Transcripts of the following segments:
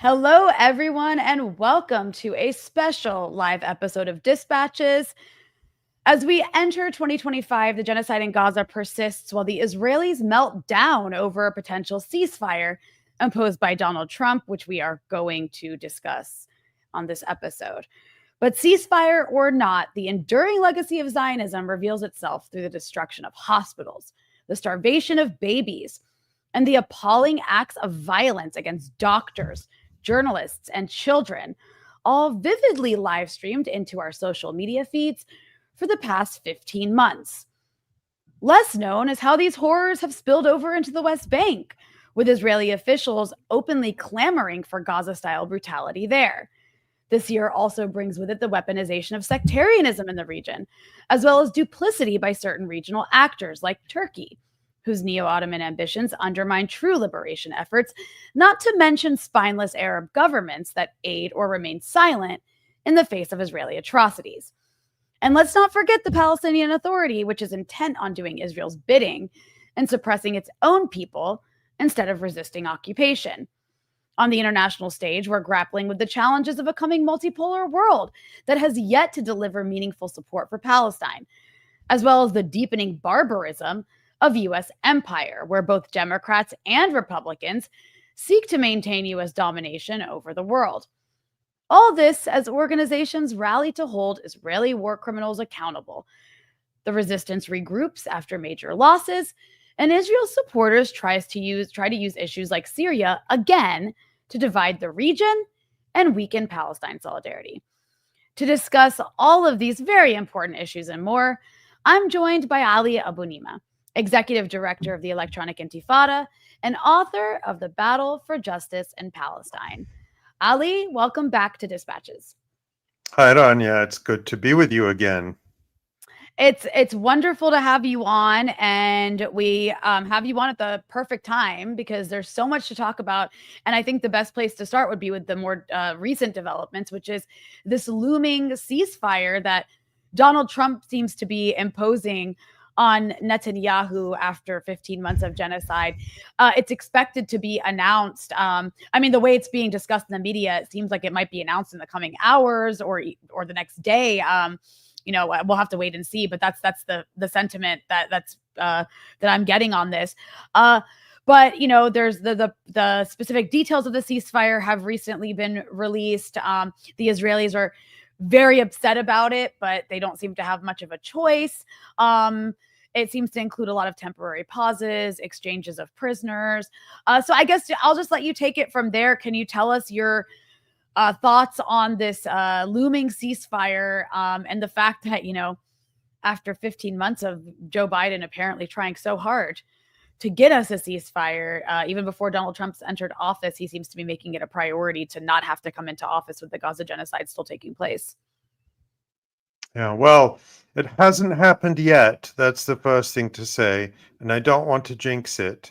Hello, everyone, and welcome to a special live episode of Dispatches. As we enter 2025, the genocide in Gaza persists while the Israelis melt down over a potential ceasefire imposed by Donald Trump, which we are going to discuss on this episode. But ceasefire or not, the enduring legacy of Zionism reveals itself through the destruction of hospitals, the starvation of babies, and the appalling acts of violence against doctors, journalists, and children, all vividly live streamed into our social media feeds for the past 15 months. Less known is how these horrors have spilled over into the West Bank, with Israeli officials openly clamoring for Gaza-style brutality there. This year also brings with it the weaponization of sectarianism in the region, as well as duplicity by certain regional actors like Turkey, whose neo-Ottoman ambitions undermine true liberation efforts, not to mention spineless Arab governments that aid or remain silent in the face of Israeli atrocities. And let's not forget the Palestinian Authority, which is intent on doing Israel's bidding and suppressing its own people instead of resisting occupation. On the international stage, we're grappling with the challenges of a coming multipolar world that has yet to deliver meaningful support for Palestine, as well as the deepening barbarism of U.S. empire, where both Democrats and Republicans seek to maintain U.S. domination over the world. All this as organizations rally to hold Israeli war criminals accountable. The resistance regroups after major losses, and Israel's supporters try to use issues like Syria again to divide the region and weaken Palestine solidarity. To discuss all of these very important issues and more, I'm joined by Ali Abunimah, Executive Director of the Electronic Intifada and author of The Battle for Justice in Palestine. Ali, welcome back to Dispatches. Hi, Rania. It's good to be with you again. It's wonderful to have you on, and we have you on at the perfect time because there's so much to talk about. And I think the best place to start would be with the more recent developments, which is this looming ceasefire that Donald Trump seems to be imposing on Netanyahu after 15 months of genocide. It's expected to be announced. The way it's being discussed in the media, it seems like it might be announced in the coming hours or the next day. We'll have to wait and see, but that's the sentiment that I'm getting on this. But there's the specific details of the ceasefire have recently been released. The Israelis are very upset about it, but they don't seem to have much of a choice. It seems to include a lot of temporary pauses, exchanges of prisoners. So I guess I'll just let you take it from there. Can you tell us your thoughts on this looming ceasefire and the fact that, after 15 months of Joe Biden apparently trying so hard to get us a ceasefire, even before Donald Trump's entered office, he seems to be making it a priority to not have to come into office with the Gaza genocide still taking place. Yeah, well, it hasn't happened yet. That's the first thing to say. And I don't want to jinx it.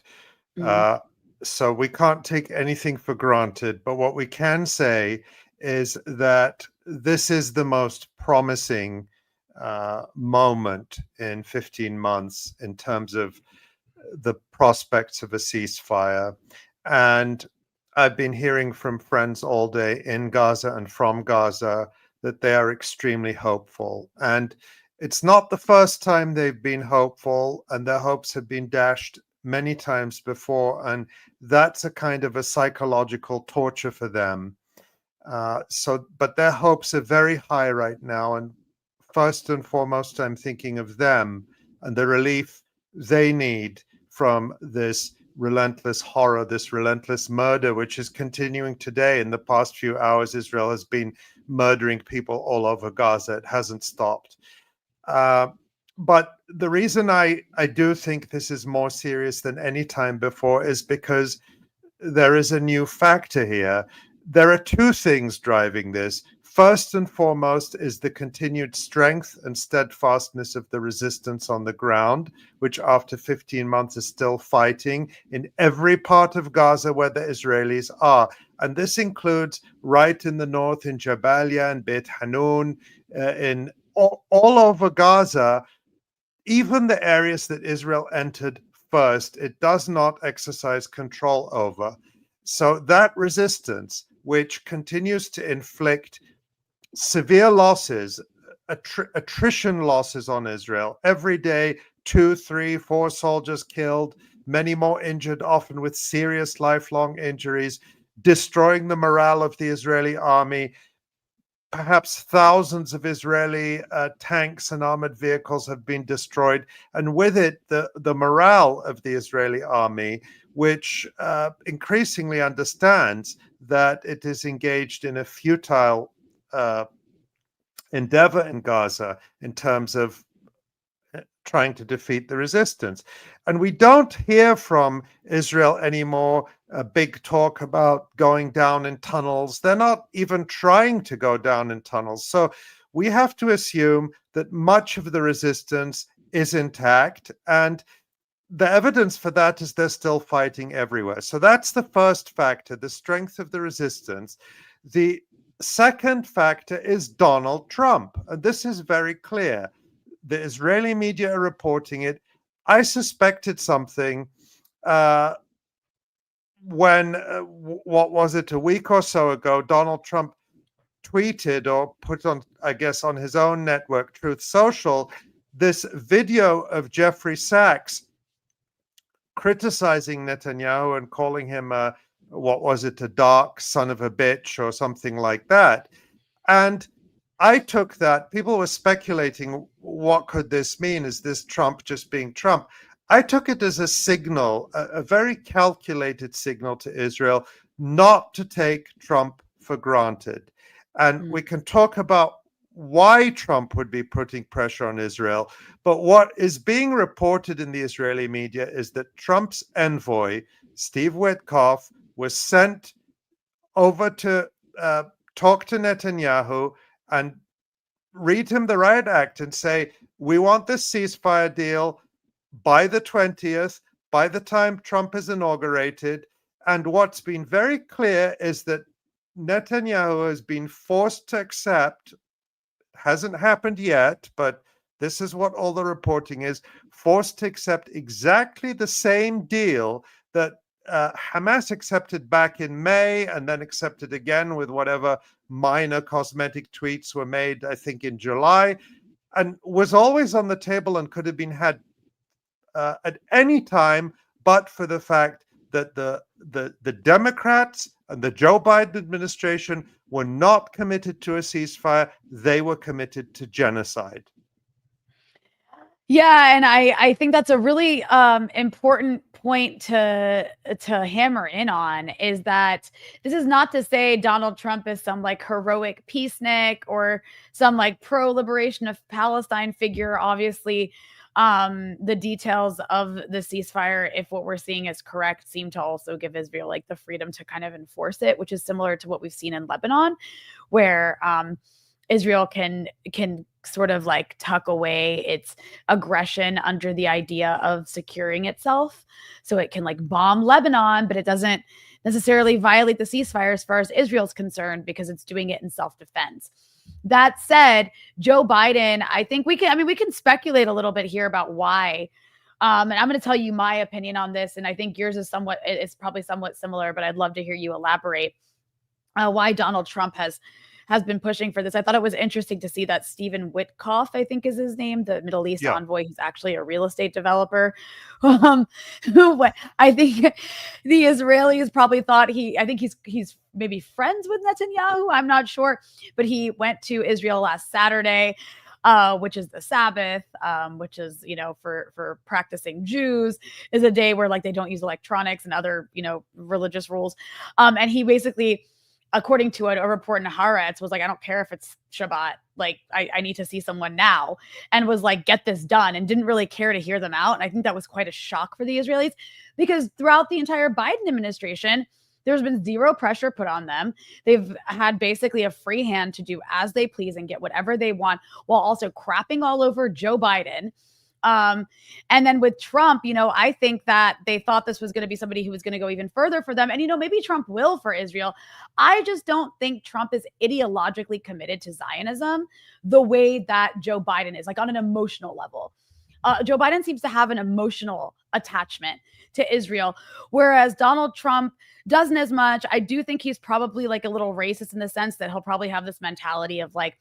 So we can't take anything for granted. But what we can say is that this is the most promising moment in 15 months in terms of the prospects of a ceasefire. And I've been hearing from friends all day in Gaza and from Gaza that they are extremely hopeful. And it's not the first time they've been hopeful, and their hopes have been dashed many times before. And that's a kind of a psychological torture for them. But their hopes are very high right now. And first and foremost, I'm thinking of them and the relief they need from this relentless horror, this relentless murder, which is continuing today. In the past few hours, Israel has been murdering people all over Gaza. It hasn't stopped. But the reason I do think this is more serious than any time before is because there is a new factor here. There are two things driving this. First and foremost is the continued strength and steadfastness of the resistance on the ground, which after 15 months is still fighting in every part of Gaza where the Israelis are. And this includes right in the north in Jabalia and Beit Hanun, in all over Gaza, even the areas that Israel entered first, it does not exercise control over. So that resistance, which continues to inflict severe losses, attrition losses on Israel. Every day, 2, 3, 4 soldiers killed, many more injured, often with serious lifelong injuries, destroying the morale of the Israeli army. Perhaps thousands of Israeli tanks and armored vehicles have been destroyed, and with it, the morale of the Israeli army, which increasingly understands that it is engaged in a futile endeavor in Gaza in terms of trying to defeat the resistance. And we don't hear from Israel anymore a big talk about going down in tunnels. They're not even trying to go down in tunnels. So we have to assume that much of the resistance is intact, and the evidence for that is they're still fighting everywhere. So that's the first factor, the strength of the resistance. The second factor is Donald Trump, and this is very clear. The Israeli media are reporting it. I suspected something when, what was it, a week or so ago, Donald Trump tweeted or put on, I guess, on his own network, Truth Social, this video of Jeffrey Sachs criticizing Netanyahu and calling him a, what was it, a dark son of a bitch or something like that. And I took that, people were speculating, what could this mean? Is this Trump just being Trump? I took it as a signal, a very calculated signal to Israel not to take Trump for granted. And we can talk about why Trump would be putting pressure on Israel. But what is being reported in the Israeli media is that Trump's envoy, Steve Witkoff, was sent over to talk to Netanyahu and read him the riot act and say, we want this ceasefire deal by the 20th, by the time Trump is inaugurated. And what's been very clear is that Netanyahu has been forced to accept, hasn't happened yet, but this is what all the reporting is, forced to accept exactly the same deal that Hamas accepted back in May and then accepted again with whatever minor cosmetic tweaks were made, I think, in July, and was always on the table and could have been had at any time, but for the fact that the Democrats and the Joe Biden administration were not committed to a ceasefire. They were committed to genocide. Yeah, and I think that's a really important point to hammer in on, is that this is not to say Donald Trump is some like heroic peacenik or some like pro-liberation of Palestine figure. Obviously, the details of the ceasefire, if what we're seeing is correct, seem to also give Israel like the freedom to kind of enforce it, which is similar to what we've seen in Lebanon, where Israel can sort of like tuck away its aggression under the idea of securing itself. So it can like bomb Lebanon, but it doesn't necessarily violate the ceasefire as far as Israel's concerned, because it's doing it in self-defense. That said, Joe Biden, I think we can speculate a little bit here about why. And I'm going to tell you my opinion on this. And I think yours is probably somewhat similar, but I'd love to hear you elaborate why Donald Trump has been pushing for this. I thought it was interesting to see that Stephen Witkoff, I think is his name, the Middle East envoy, who's actually a real estate developer, who I think the Israelis probably thought I think he's maybe friends with Netanyahu. I'm not sure, but he went to Israel last Saturday, which is the Sabbath, which is, for practicing Jews, is a day where like they don't use electronics and other, religious rules. And he basically, according to a report in Haaretz, was like, I don't care if it's Shabbat. Like, I need to see someone now, and was like, get this done, and didn't really care to hear them out. And I think that was quite a shock for the Israelis, because throughout the entire Biden administration, there's been zero pressure put on them. They've had basically a free hand to do as they please and get whatever they want, while also crapping all over Joe Biden. And then with Trump, I think that they thought this was going to be somebody who was going to go even further for them. And, maybe Trump will for Israel. I just don't think Trump is ideologically committed to Zionism the way that Joe Biden is, like on an emotional level. Joe Biden seems to have an emotional attachment to Israel, whereas Donald Trump doesn't as much. I do think he's probably like a little racist in the sense that he'll probably have this mentality of like,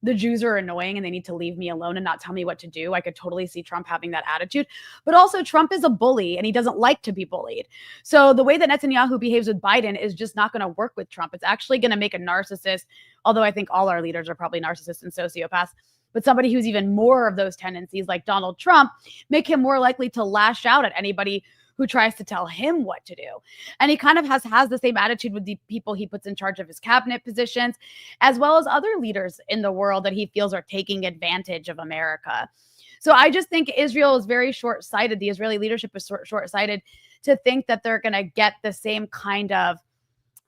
the Jews are annoying and they need to leave me alone and not tell me what to do. I could totally see Trump having that attitude. But also, Trump is a bully and he doesn't like to be bullied. So the way that Netanyahu behaves with Biden is just not going to work with Trump. It's actually going to make a narcissist, although I think all our leaders are probably narcissists and sociopaths, but somebody who's even more of those tendencies, like Donald Trump, make him more likely to lash out at anybody who tries to tell him what to do. And he kind of has the same attitude with the people he puts in charge of his cabinet positions, as well as other leaders in the world that he feels are taking advantage of America. So I just think Israel is very short-sighted. The Israeli leadership is short-sighted to think that they're going to get the same kind of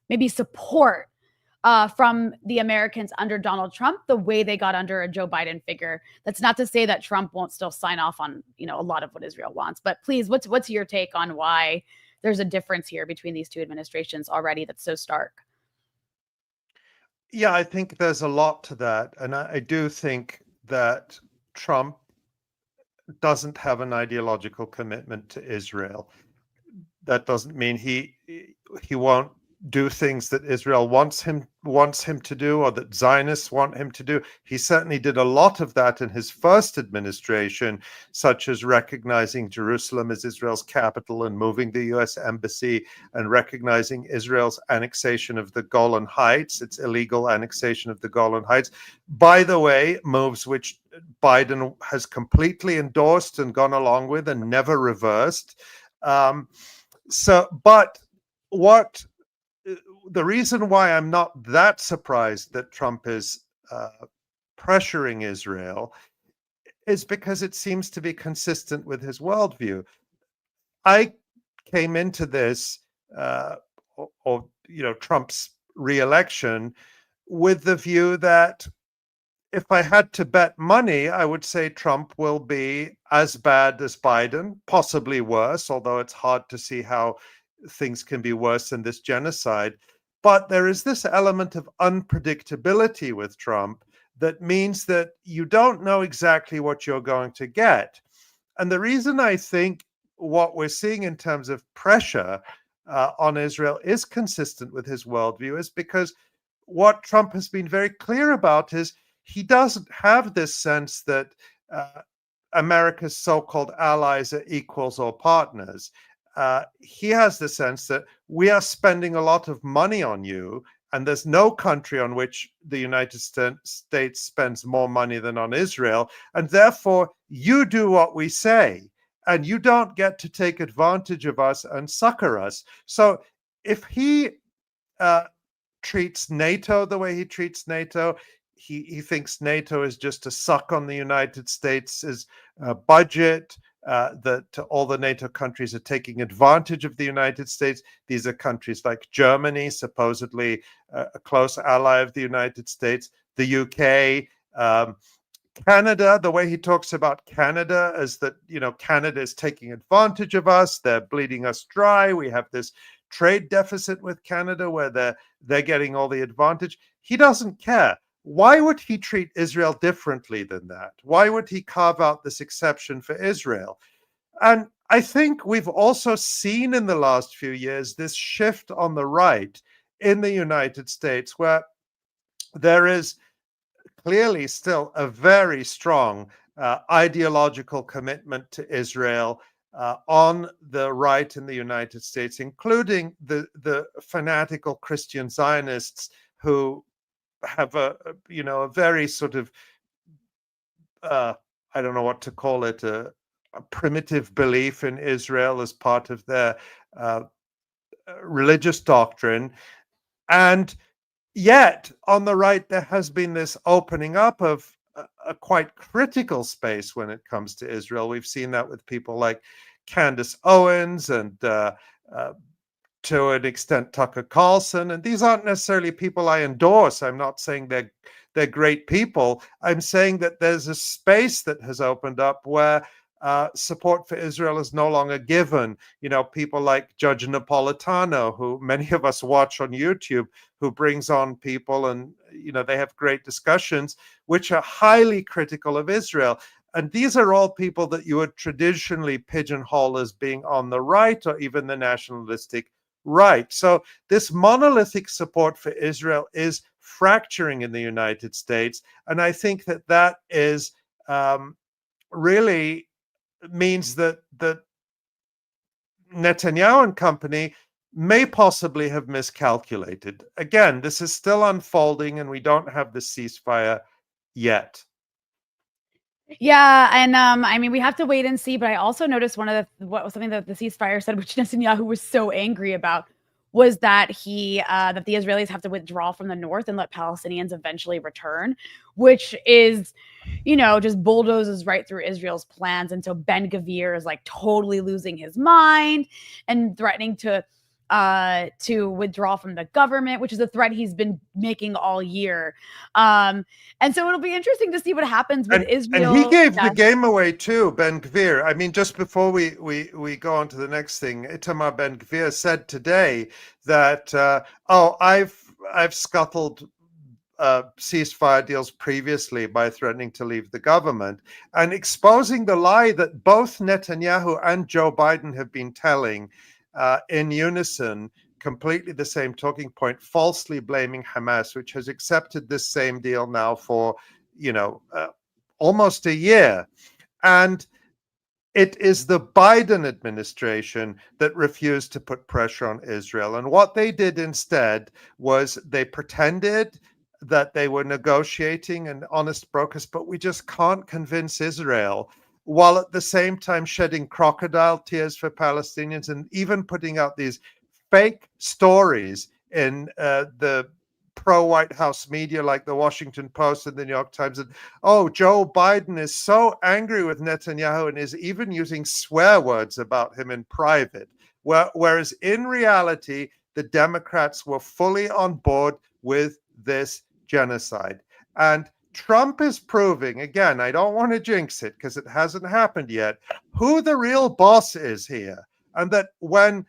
maybe support from the Americans under Donald Trump the way they got under a Joe Biden figure. That's not to say that Trump won't still sign off on, a lot of what Israel wants. But please, what's your take on why there's a difference here between these two administrations already that's so stark? Yeah, I think there's a lot to that. And I do think that Trump doesn't have an ideological commitment to Israel. That doesn't mean he won't do things that Israel wants him to do, or that Zionists want him to do. He certainly did a lot of that in his first administration, such as recognizing Jerusalem as Israel's capital and moving the US embassy, and recognizing Israel's annexation of the Golan Heights, its illegal annexation of the Golan Heights. By the way, moves which Biden has completely endorsed and gone along with and never reversed. But the reason why I'm not that surprised that Trump is pressuring Israel is because it seems to be consistent with his worldview. I came into this, Trump's re-election, with the view that if I had to bet money, I would say Trump will be as bad as Biden, possibly worse, although it's hard to see how things can be worse than this genocide. But there is this element of unpredictability with Trump that means that you don't know exactly what you're going to get. And the reason I think what we're seeing in terms of pressure on Israel is consistent with his worldview is because what Trump has been very clear about is he doesn't have this sense that America's so-called allies are equals or partners. He has the sense that we are spending a lot of money on you, and there's no country on which the United States spends more money than on Israel, and therefore you do what we say, and you don't get to take advantage of us and succor us. So if he treats NATO the way he treats NATO, he thinks NATO is just a suck on the United States' budget, that all the NATO countries are taking advantage of the United States. These are countries like Germany, supposedly a close ally of the United States, the UK, Canada. The way he talks about Canada is that, Canada is taking advantage of us. They're bleeding us dry. We have this trade deficit with Canada where they're getting all the advantage. He doesn't care. Why would he treat Israel differently than that? Why would he carve out this exception for Israel? And I think we've also seen in the last few years this shift on the right in the United States, where there is clearly still a very strong ideological commitment to Israel on the right in the United States, including the fanatical Christian Zionists who have a very sort of I don't know what to call it, a primitive belief in Israel as part of their religious doctrine. And yet on the right there has been this opening up of a quite critical space when it comes to Israel. We've seen that with people like Candace Owens and to an extent Tucker Carlson, and these aren't necessarily people I endorse. I'm not saying they're great people. I'm saying that there's a space that has opened up where support for Israel is no longer given. People like Judge Napolitano, who many of us watch on YouTube, who brings on people and they have great discussions which are highly critical of Israel. And these are all people that you would traditionally pigeonhole as being on the right or even the nationalistic right. So this monolithic support for Israel is fracturing in the United States. And I think that that is really means that Netanyahu and company may possibly have miscalculated. Again, this is still unfolding and we don't have the ceasefire yet. Yeah, and I mean, we have to wait and see. But I also noticed something that the ceasefire said, which Netanyahu was so angry about, was that that the Israelis have to withdraw from the north and let Palestinians eventually return, which is, just bulldozes right through Israel's plans. And so Ben Gvir is like totally losing his mind and threatening to withdraw from the government, which is a threat he's been making all year. And so it'll be interesting to see what happens with Israel. And he gave the game away too, Ben Gvir. I mean, just before we go on to the next thing, Itamar Ben Gvir said today that I've scuttled ceasefire deals previously by threatening to leave the government, and exposing the lie that both Netanyahu and Joe Biden have been telling in unison, completely the same talking point, falsely blaming Hamas, which has accepted this same deal now for, almost a year. And it is the Biden administration that refused to put pressure on Israel. And what they did instead was they pretended that they were negotiating and honest brokers, but we just can't convince Israel, while at the same time shedding crocodile tears for Palestinians and even putting out these fake stories in the pro-White House media like the Washington Post and the New York Times. And, Joe Biden is so angry with Netanyahu and is even using swear words about him in private. Whereas in reality, the Democrats were fully on board with this genocide. And Trump is proving, again, I don't want to jinx it because it hasn't happened yet, who the real boss is here. And that when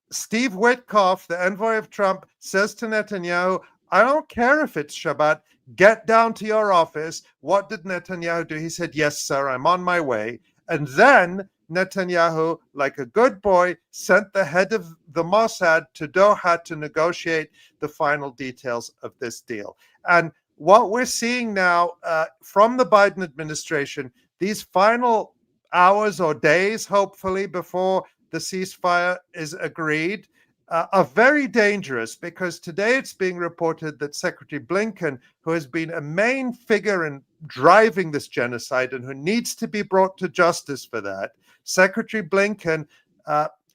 Steve Witkoff, the envoy of Trump, says to Netanyahu, I don't care if it's Shabbat, get down to your office. What did Netanyahu do? He said, yes, sir, I'm on my way. And then Netanyahu, like a good boy, sent the head of the Mossad to Doha to negotiate the final details of this deal. And what we're seeing now from the Biden administration, these final hours or days, hopefully, before the ceasefire is agreed, are very dangerous, because today it's being reported that Secretary Blinken, who has been a main figure in driving this genocide and who needs to be brought to justice for that, Secretary Blinken,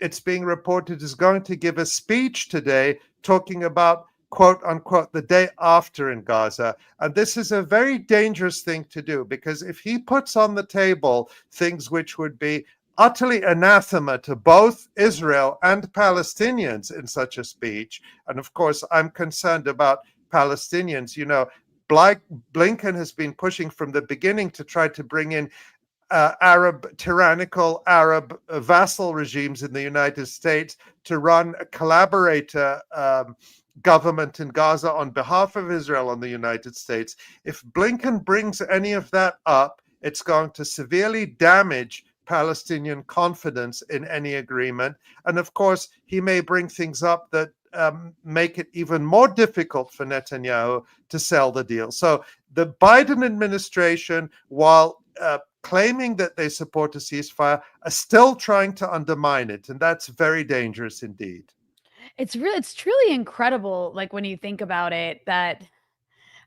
it's being reported, is going to give a speech today talking about, quote unquote, the day after in Gaza. And this is a very dangerous thing to do, because if he puts on the table things which would be utterly anathema to both Israel and Palestinians in such a speech, and of course, I'm concerned about Palestinians. Blinken has been pushing from the beginning to try to bring in tyrannical Arab vassal regimes in the United States to run a collaborator government in Gaza on behalf of Israel and the United States. If Blinken brings any of that up, it's going to severely damage Palestinian confidence in any agreement. And of course, he may bring things up that make it even more difficult for Netanyahu to sell the deal. So the Biden administration, while claiming that they support a ceasefire, are still trying to undermine it. And that's very dangerous indeed. It's truly incredible, like, when you think about it, that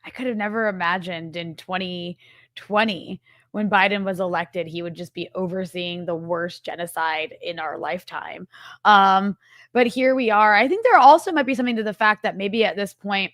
I could have never imagined in 2020, when Biden was elected, he would just be overseeing the worst genocide in our lifetime. But here we are. I think there also might be something to the fact that maybe at this point,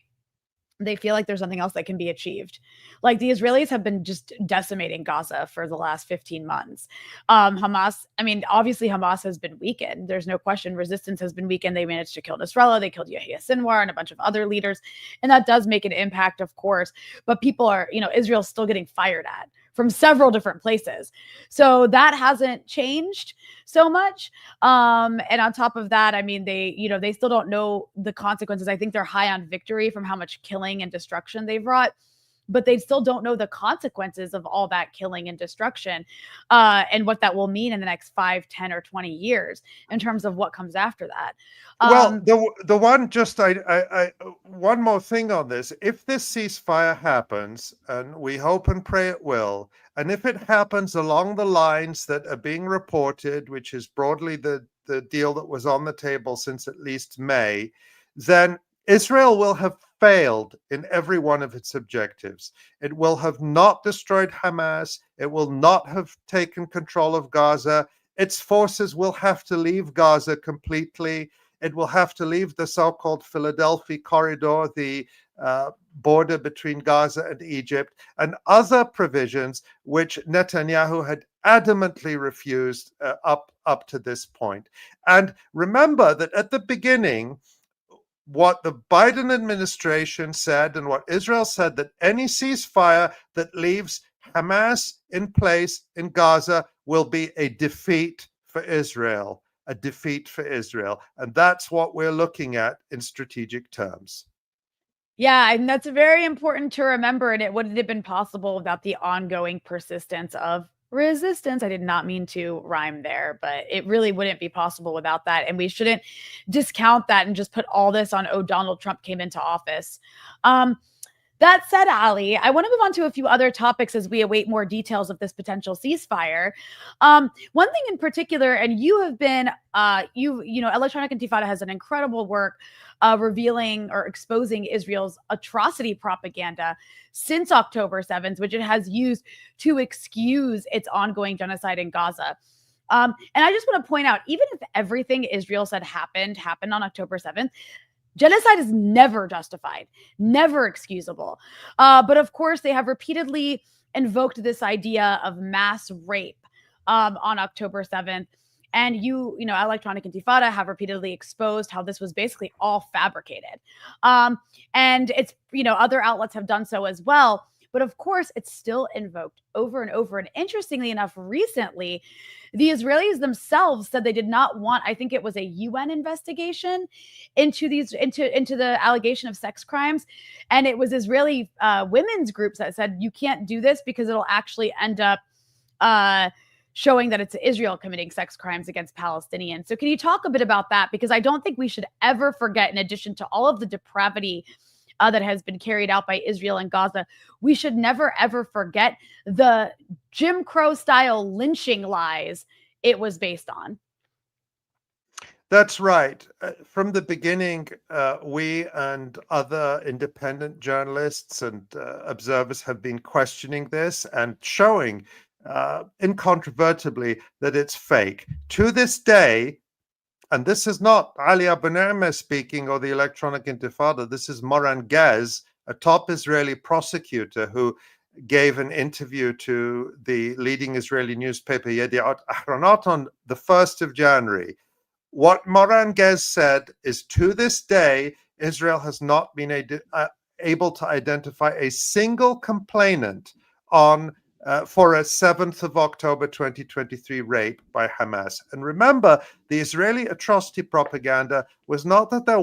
they feel like there's something else that can be achieved. Like, the Israelis have been just decimating Gaza for the last 15 months. Hamas, I mean, obviously Hamas has been weakened. There's no question. Resistance has been weakened. They managed to kill Nasrallah. They killed Yahya Sinwar and a bunch of other leaders. And that does make an impact, of course. But people are, Israel's still getting fired at from several different places. So that hasn't changed so much. And on top of that, I mean, they still don't know the consequences. I think they're high on victory from how much killing and destruction they've wrought. but they still don't know the consequences of all that killing and destruction, and what that will mean in the next 5, 10, or 20 years in terms of what comes after that. Well, the one just I one more thing on this. If this ceasefire happens, and we hope and pray it will, and if it happens along the lines that are being reported, which is broadly the deal that was on the table since at least May, then Israel will have failed in every one of its objectives. It will have not destroyed Hamas. It will not have taken control of Gaza. Its forces will have to leave Gaza completely. It will have to leave the so-called Philadelphia corridor, the border between Gaza and Egypt, and other provisions which Netanyahu had adamantly refused up to this point. And remember that at the beginning, what the Biden administration said and what Israel said, that any ceasefire that leaves Hamas in place in Gaza will be a defeat for Israel. A defeat for Israel. And that's what we're looking at in strategic terms. Yeah, and that's very important to remember. And it wouldn't have been possible without the ongoing persistence of resistance. I did not mean to rhyme there, but it really wouldn't be possible without that. And we shouldn't discount that and just put all this on, oh, Donald Trump came into office. That said, Ali, I want to move on to a few other topics as we await more details of this potential ceasefire. One thing in particular, and you have been, Electronic Intifada has an incredible work revealing or exposing Israel's atrocity propaganda since October 7th, which it has used to excuse its ongoing genocide in Gaza. And I just want to point out, even if everything Israel said happened on October 7th, genocide is never justified, never excusable. But of course, they have repeatedly invoked this idea of mass rape on October 7th. And Electronic Intifada have repeatedly exposed how this was basically all fabricated. And it's, other outlets have done so as well. But of course, it's still invoked over and over. And interestingly enough, recently, the Israelis themselves said they did not want, I think it was a UN investigation into the allegation of sex crimes. And it was Israeli women's groups that said, you can't do this because it'll actually end up showing that it's Israel committing sex crimes against Palestinians. So can you talk a bit about that? Because I don't think we should ever forget, in addition to all of the depravity that has been carried out by Israel and Gaza, we should never, ever forget the Jim Crow style lynching lies it was based on. That's right. From the beginning, we and other independent journalists and observers have been questioning this and showing incontrovertibly that it's fake. To this day, and this is not Ali Abunimah speaking or the Electronic Intifada, this is Moran Gez, a top Israeli prosecutor who gave an interview to the leading Israeli newspaper Yediot Ahronot on the 1st of January. What Moran Gez said is, to this day, Israel has not been able to identify a single complainant on for a 7th of October 2023 rape by Hamas. And remember, the Israeli atrocity propaganda was not that there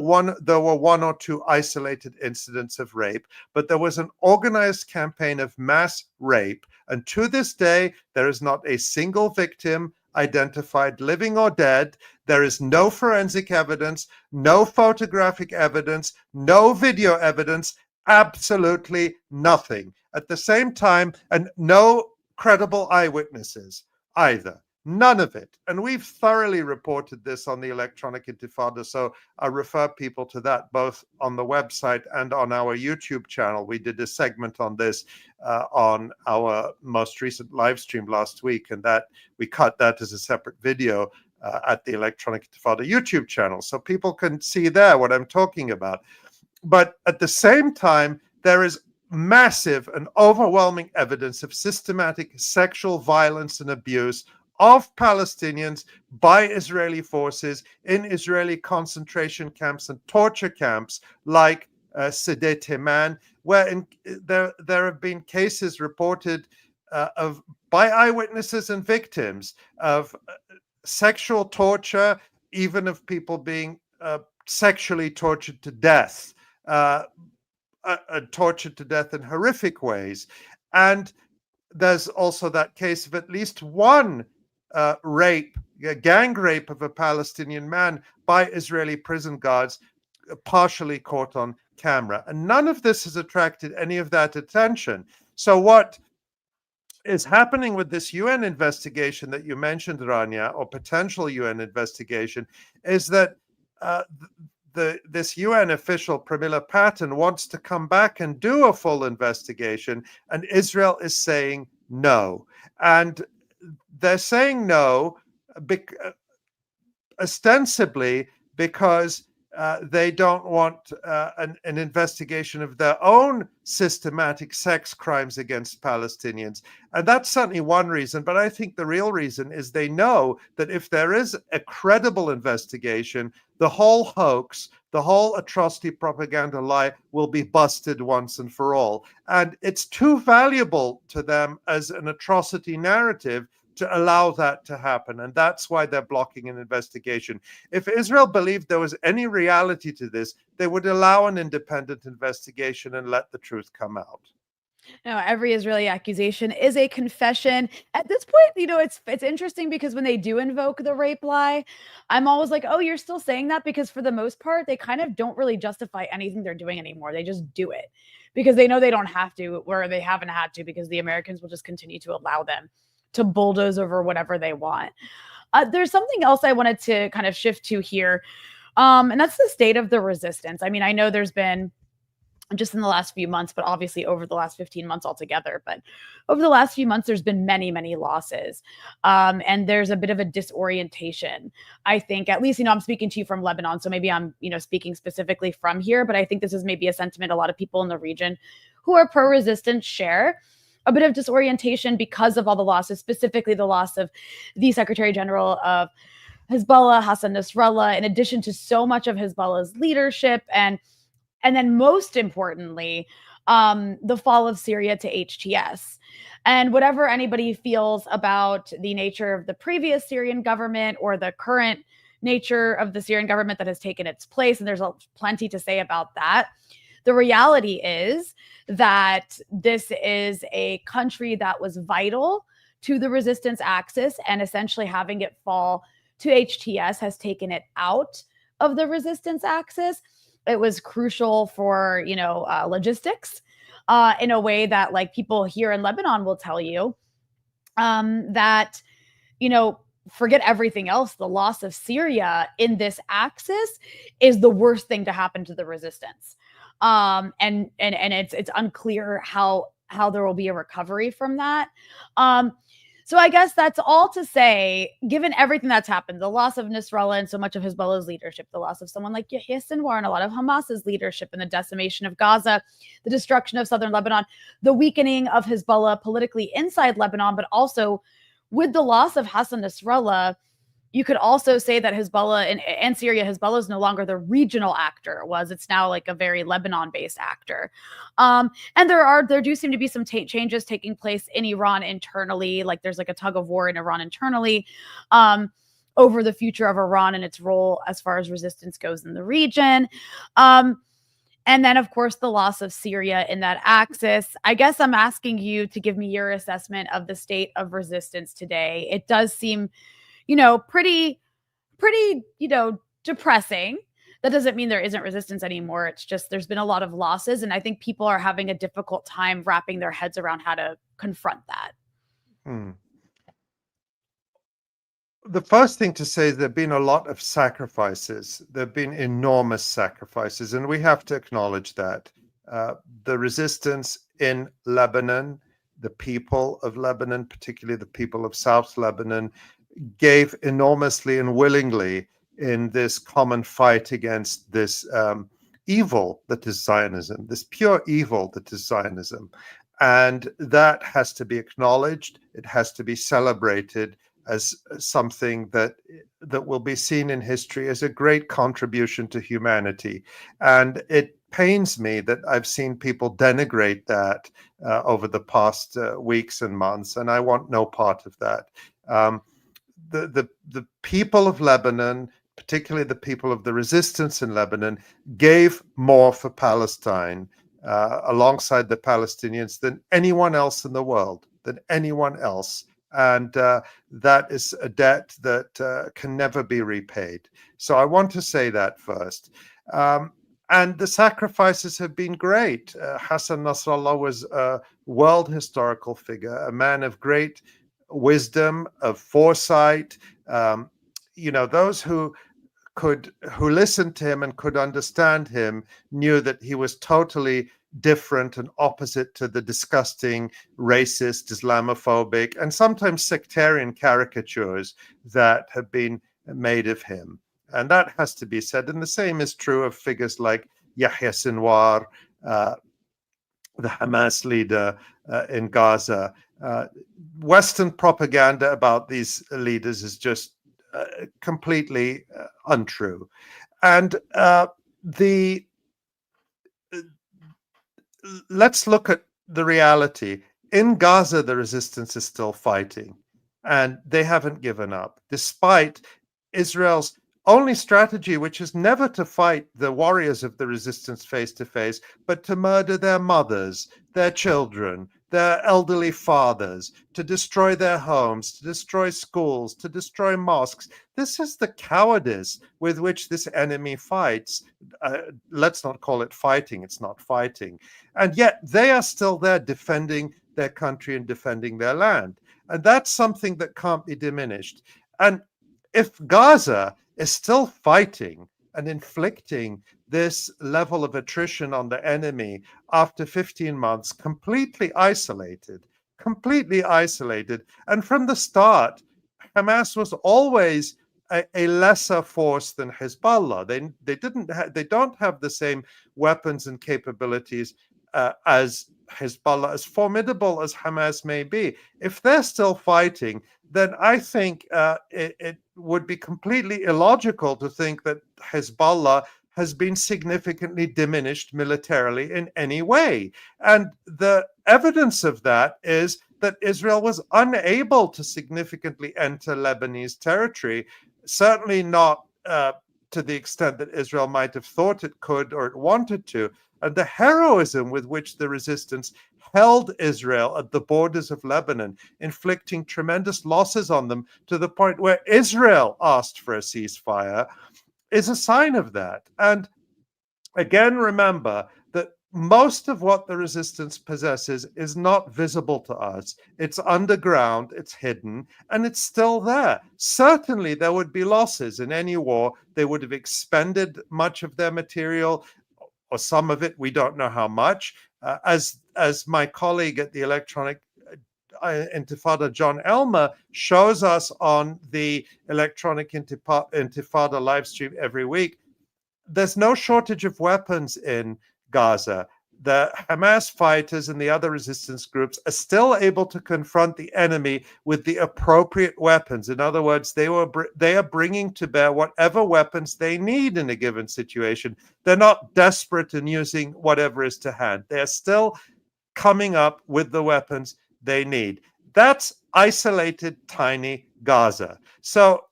were one or two isolated incidents of rape, but there was an organized campaign of mass rape. And to this day, there is not a single victim identified, living or dead. There is no forensic evidence, no photographic evidence, no video evidence, absolutely nothing. At the same time, and no credible eyewitnesses either. None of it. And we've thoroughly reported this on the Electronic Intifada, so I refer people to that both on the website and on our YouTube channel. We did a segment on this on our most recent live stream last week, and that we cut that as a separate video at the Electronic Intifada YouTube channel, so people can see there what I'm talking about. But at the same time, there is massive and overwhelming evidence of systematic sexual violence and abuse of Palestinians by Israeli forces in Israeli concentration camps and torture camps like Sede Teman, where there have been cases reported by eyewitnesses and victims of sexual torture, even of people being sexually tortured to death. tortured to death in horrific ways. And there's also that case of at least one gang rape of a Palestinian man by Israeli prison guards, partially caught on camera. And none of this has attracted any of that attention. So what is happening with this UN investigation that you mentioned, Rania, or potential UN investigation, is that this UN official, Pramila Patten, wants to come back and do a full investigation, and Israel is saying no. And they're saying no ostensibly because they don't want an investigation of their own systematic sex crimes against Palestinians. And that's certainly one reason. But I think the real reason is they know that if there is a credible investigation, the whole hoax, the whole atrocity propaganda lie will be busted once and for all. And it's too valuable to them as an atrocity narrative to allow that to happen. And that's why they're blocking an investigation. If Israel believed there was any reality to this, they would allow an independent investigation and let the truth come out. No, every Israeli accusation is a confession. At this point, it's interesting because when they do invoke the rape lie, I'm always like, oh, you're still saying that? Because for the most part, they kind of don't really justify anything they're doing anymore. They just do it because they know they don't have to, or they haven't had to, because the Americans will just continue to allow them to bulldoze over whatever they want. There's something else I wanted to kind of shift to here, and that's the state of the resistance. I mean, I know there's been, just in the last few months, but obviously over the last 15 months altogether. But over the last few months, there's been many, many losses. And there's a bit of a disorientation. I think, at least, I'm speaking to you from Lebanon, so maybe I'm, speaking specifically from here, but I think this is maybe a sentiment a lot of people in the region who are pro-resistance share. A bit of disorientation because of all the losses, specifically the loss of the Secretary General of Hezbollah, Hassan Nasrallah, in addition to so much of Hezbollah's leadership, and then most importantly, the fall of Syria to HTS. And whatever anybody feels about the nature of the previous Syrian government or the current nature of the Syrian government that has taken its place, and there's plenty to say about that, the reality is that this is a country that was vital to the resistance axis, and essentially having it fall to HTS has taken it out of the resistance axis. It was crucial for, logistics in a way that, like, people here in Lebanon will tell you that, forget everything else. The loss of Syria in this axis is the worst thing to happen to the resistance. And it's unclear how there will be a recovery from that. So I guess that's all to say, given everything that's happened, the loss of Nasrallah and so much of Hezbollah's leadership, the loss of someone like Yahya Sinwar and a lot of Hamas's leadership, and the decimation of Gaza, the destruction of southern Lebanon, the weakening of Hezbollah politically inside Lebanon, but also with the loss of Hassan Nasrallah, you could also say that Hezbollah and Syria, Hezbollah is no longer the regional actor it was. It's now like a very Lebanon-based actor. And there do seem to be some changes taking place in Iran internally. Like, there's like a tug of war in Iran internally over the future of Iran and its role as far as resistance goes in the region. And then, of course, the loss of Syria in that axis. I guess I'm asking you to give me your assessment of the state of resistance today. It does seem pretty, depressing. That doesn't mean there isn't resistance anymore. It's just there's been a lot of losses, and I think people are having a difficult time wrapping their heads around how to confront that. The first thing to say is there have been a lot of sacrifices. There have been enormous sacrifices, and we have to acknowledge that. The resistance in Lebanon, the people of Lebanon, particularly the people of South Lebanon, gave enormously and willingly in this common fight against this evil that is Zionism, this pure evil that is Zionism. And that has to be acknowledged. It has to be celebrated as something that will be seen in history as a great contribution to humanity. And it pains me that I've seen people denigrate that over the past weeks and months, and I want no part of that. The people of Lebanon, particularly the people of the resistance in Lebanon, gave more for Palestine alongside the Palestinians than anyone else in the world, than anyone else. And that is a debt that can never be repaid. So I want to say that first. And the sacrifices have been great. Hassan Nasrallah was a world historical figure, a man of great wisdom, of foresight. Those who listened to him and could understand him knew that he was totally different and opposite to the disgusting, racist, Islamophobic, and sometimes sectarian caricatures that have been made of him. And that has to be said. And the same is true of figures like Yahya Sinwar, the Hamas leader in Gaza. Western propaganda about these leaders is just completely untrue. And let's look at the reality. In Gaza, the resistance is still fighting, and they haven't given up, despite Israel's only strategy, which is never to fight the warriors of the resistance face to face, but to murder their mothers, their children, their elderly fathers, to destroy their homes, to destroy schools, to destroy mosques. This is the cowardice with which this enemy fights. Let's not call it fighting. It's not fighting. And yet they are still there defending their country and defending their land. And that's something that can't be diminished. And if Gaza is still fighting and inflicting this level of attrition on the enemy after 15 months, completely isolated. And from the start, Hamas was always a lesser force than Hezbollah. They don't have the same weapons and capabilities as Hezbollah, as formidable as Hamas may be. If they're still fighting, then I think it would be completely illogical to think that Hezbollah has been significantly diminished militarily in any way. And the evidence of that is that Israel was unable to significantly enter Lebanese territory, certainly not to the extent that Israel might have thought it could or it wanted to. And the heroism with which the resistance held Israel at the borders of Lebanon, inflicting tremendous losses on them to the point where Israel asked for a ceasefire, is a sign of that. And again, remember that most of what the resistance possesses is not visible to us. It's underground, it's hidden, and it's still there. Certainly, there would be losses in any war. They would have expended much of their material, or some of it, we don't know how much. As my colleague at the Electronic Intifada, John Elmer, shows us on the Electronic Intifada live stream every week, there's no shortage of weapons in Gaza. The Hamas fighters and the other resistance groups are still able to confront the enemy with the appropriate weapons. In other words, they are bringing to bear whatever weapons they need in a given situation. They're not desperate in using whatever is to hand. They are still coming up with the weapons they need. That's isolated, tiny Gaza. So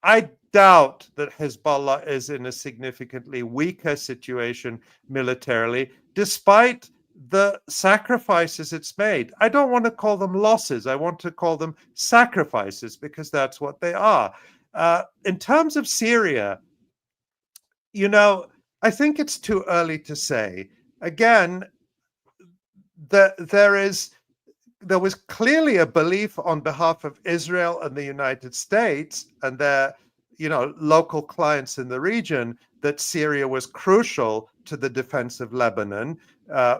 I doubt that Hezbollah is in a significantly weaker situation militarily, despite the sacrifices it's made. I don't want to call them losses. I want to call them sacrifices, because that's what they are. In terms of Syria, I think it's too early to say. Again, there was clearly a belief on behalf of Israel and the United States and their local clients in the region that Syria was crucial to the defense of Lebanon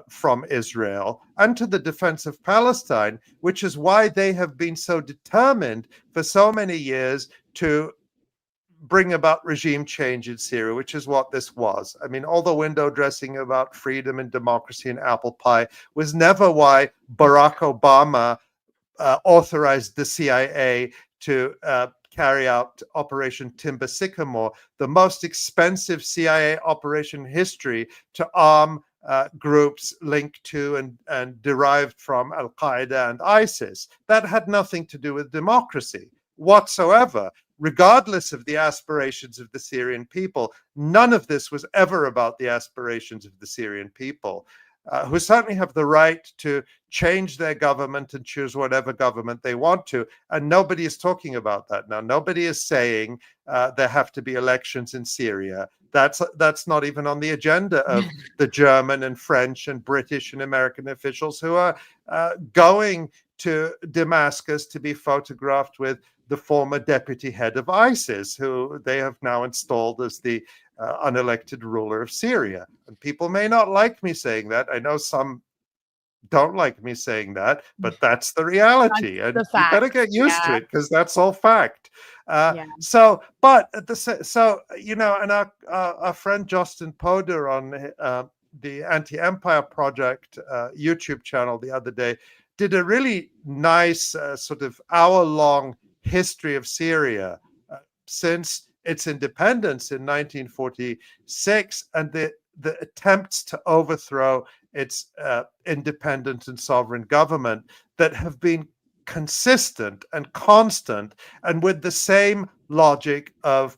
from Israel and to the defense of Palestine, which is why they have been so determined for so many years to bring about regime change in Syria, which is what this was. I mean, all the window dressing about freedom and democracy and apple pie was never why Barack Obama authorized the CIA to carry out Operation Timber Sycamore, the most expensive CIA operation in history to arm groups linked to and derived from Al-Qaeda and ISIS. That had nothing to do with democracy whatsoever. Regardless of the aspirations of the Syrian people, none of this was ever about the aspirations of the Syrian people. who certainly have the right to change their government and choose whatever government they want to. And nobody is talking about that now. Nobody is saying there have to be elections in Syria. That's not even on the agenda of the German and French and British and American officials who are going to Damascus to be photographed with the former deputy head of ISIS, who they have now installed as the unelected ruler of Syria. And people may not like me saying that. I know some don't like me saying that, but that's the reality. And you better get used to it, because that's all fact. So, you know, and our friend Justin Poder on the Anti-Empire Project YouTube channel the other day did a really nice sort of hour-long history of Syria since its independence in 1946, and the attempts to overthrow its independent and sovereign government that have been consistent and constant, and with the same logic of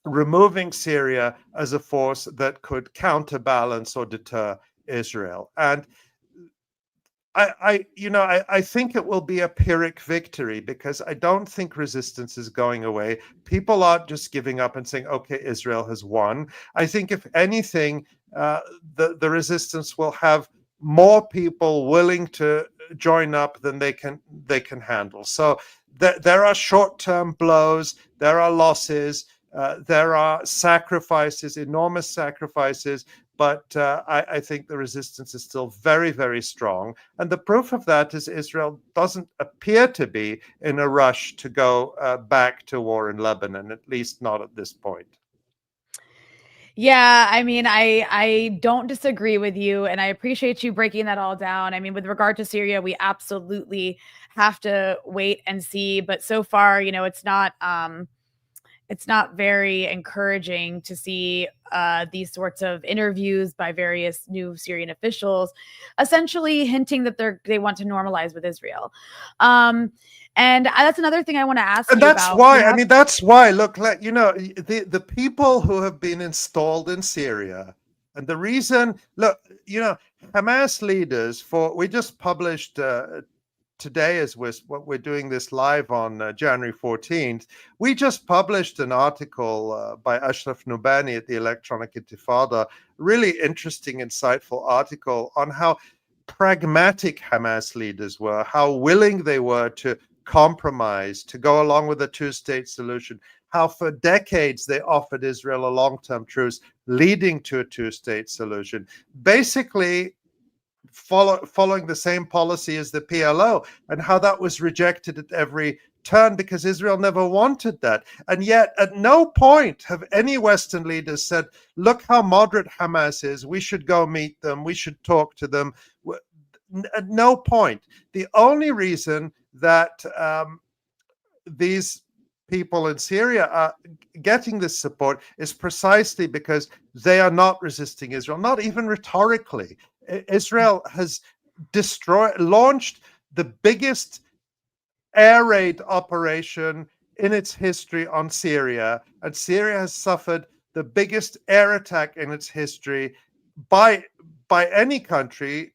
removing Syria as a force that could counterbalance or deter Israel. And I think it will be a Pyrrhic victory, because I don't think resistance is going away. People aren't just giving up and saying, okay, Israel has won. I think, if anything, the resistance will have more people willing to join up than they can handle. So there are short-term blows, there are losses, there are sacrifices, enormous sacrifices, but I think the resistance is still very, very strong. And the proof of that is Israel doesn't appear to be in a rush to go back to war in Lebanon, at least not at this point. Yeah, I mean, I don't disagree with you, and I appreciate you breaking that all down. I mean, with regard to Syria, we absolutely have to wait and see, but so far, you know, it's not very encouraging to see these sorts of interviews by various new Syrian officials, essentially hinting that they want to normalize with Israel. And that's another thing I want to ask you about. And that's why, look, you know, the people who have been installed in Syria, and the reason, look, you know, Hamas leaders, we just published today, as we're doing this live on January 14th, we just published an article by Ashraf Nubani at the Electronic Intifada, really interesting, insightful article on how pragmatic Hamas leaders were, how willing they were to compromise, to go along with a two-state solution, how for decades they offered Israel a long-term truce leading to a two-state solution. Basically, following the same policy as the PLO, and how that was rejected at every turn because Israel never wanted that. And yet at no point have any Western leaders said, look how moderate Hamas is, we should go meet them, we should talk to them. At no point. The only reason that these people in Syria are getting this support is precisely because they are not resisting Israel, not even rhetorically. Israel has launched the biggest air raid operation in its history on Syria, and Syria has suffered the biggest air attack in its history by any country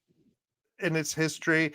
in its history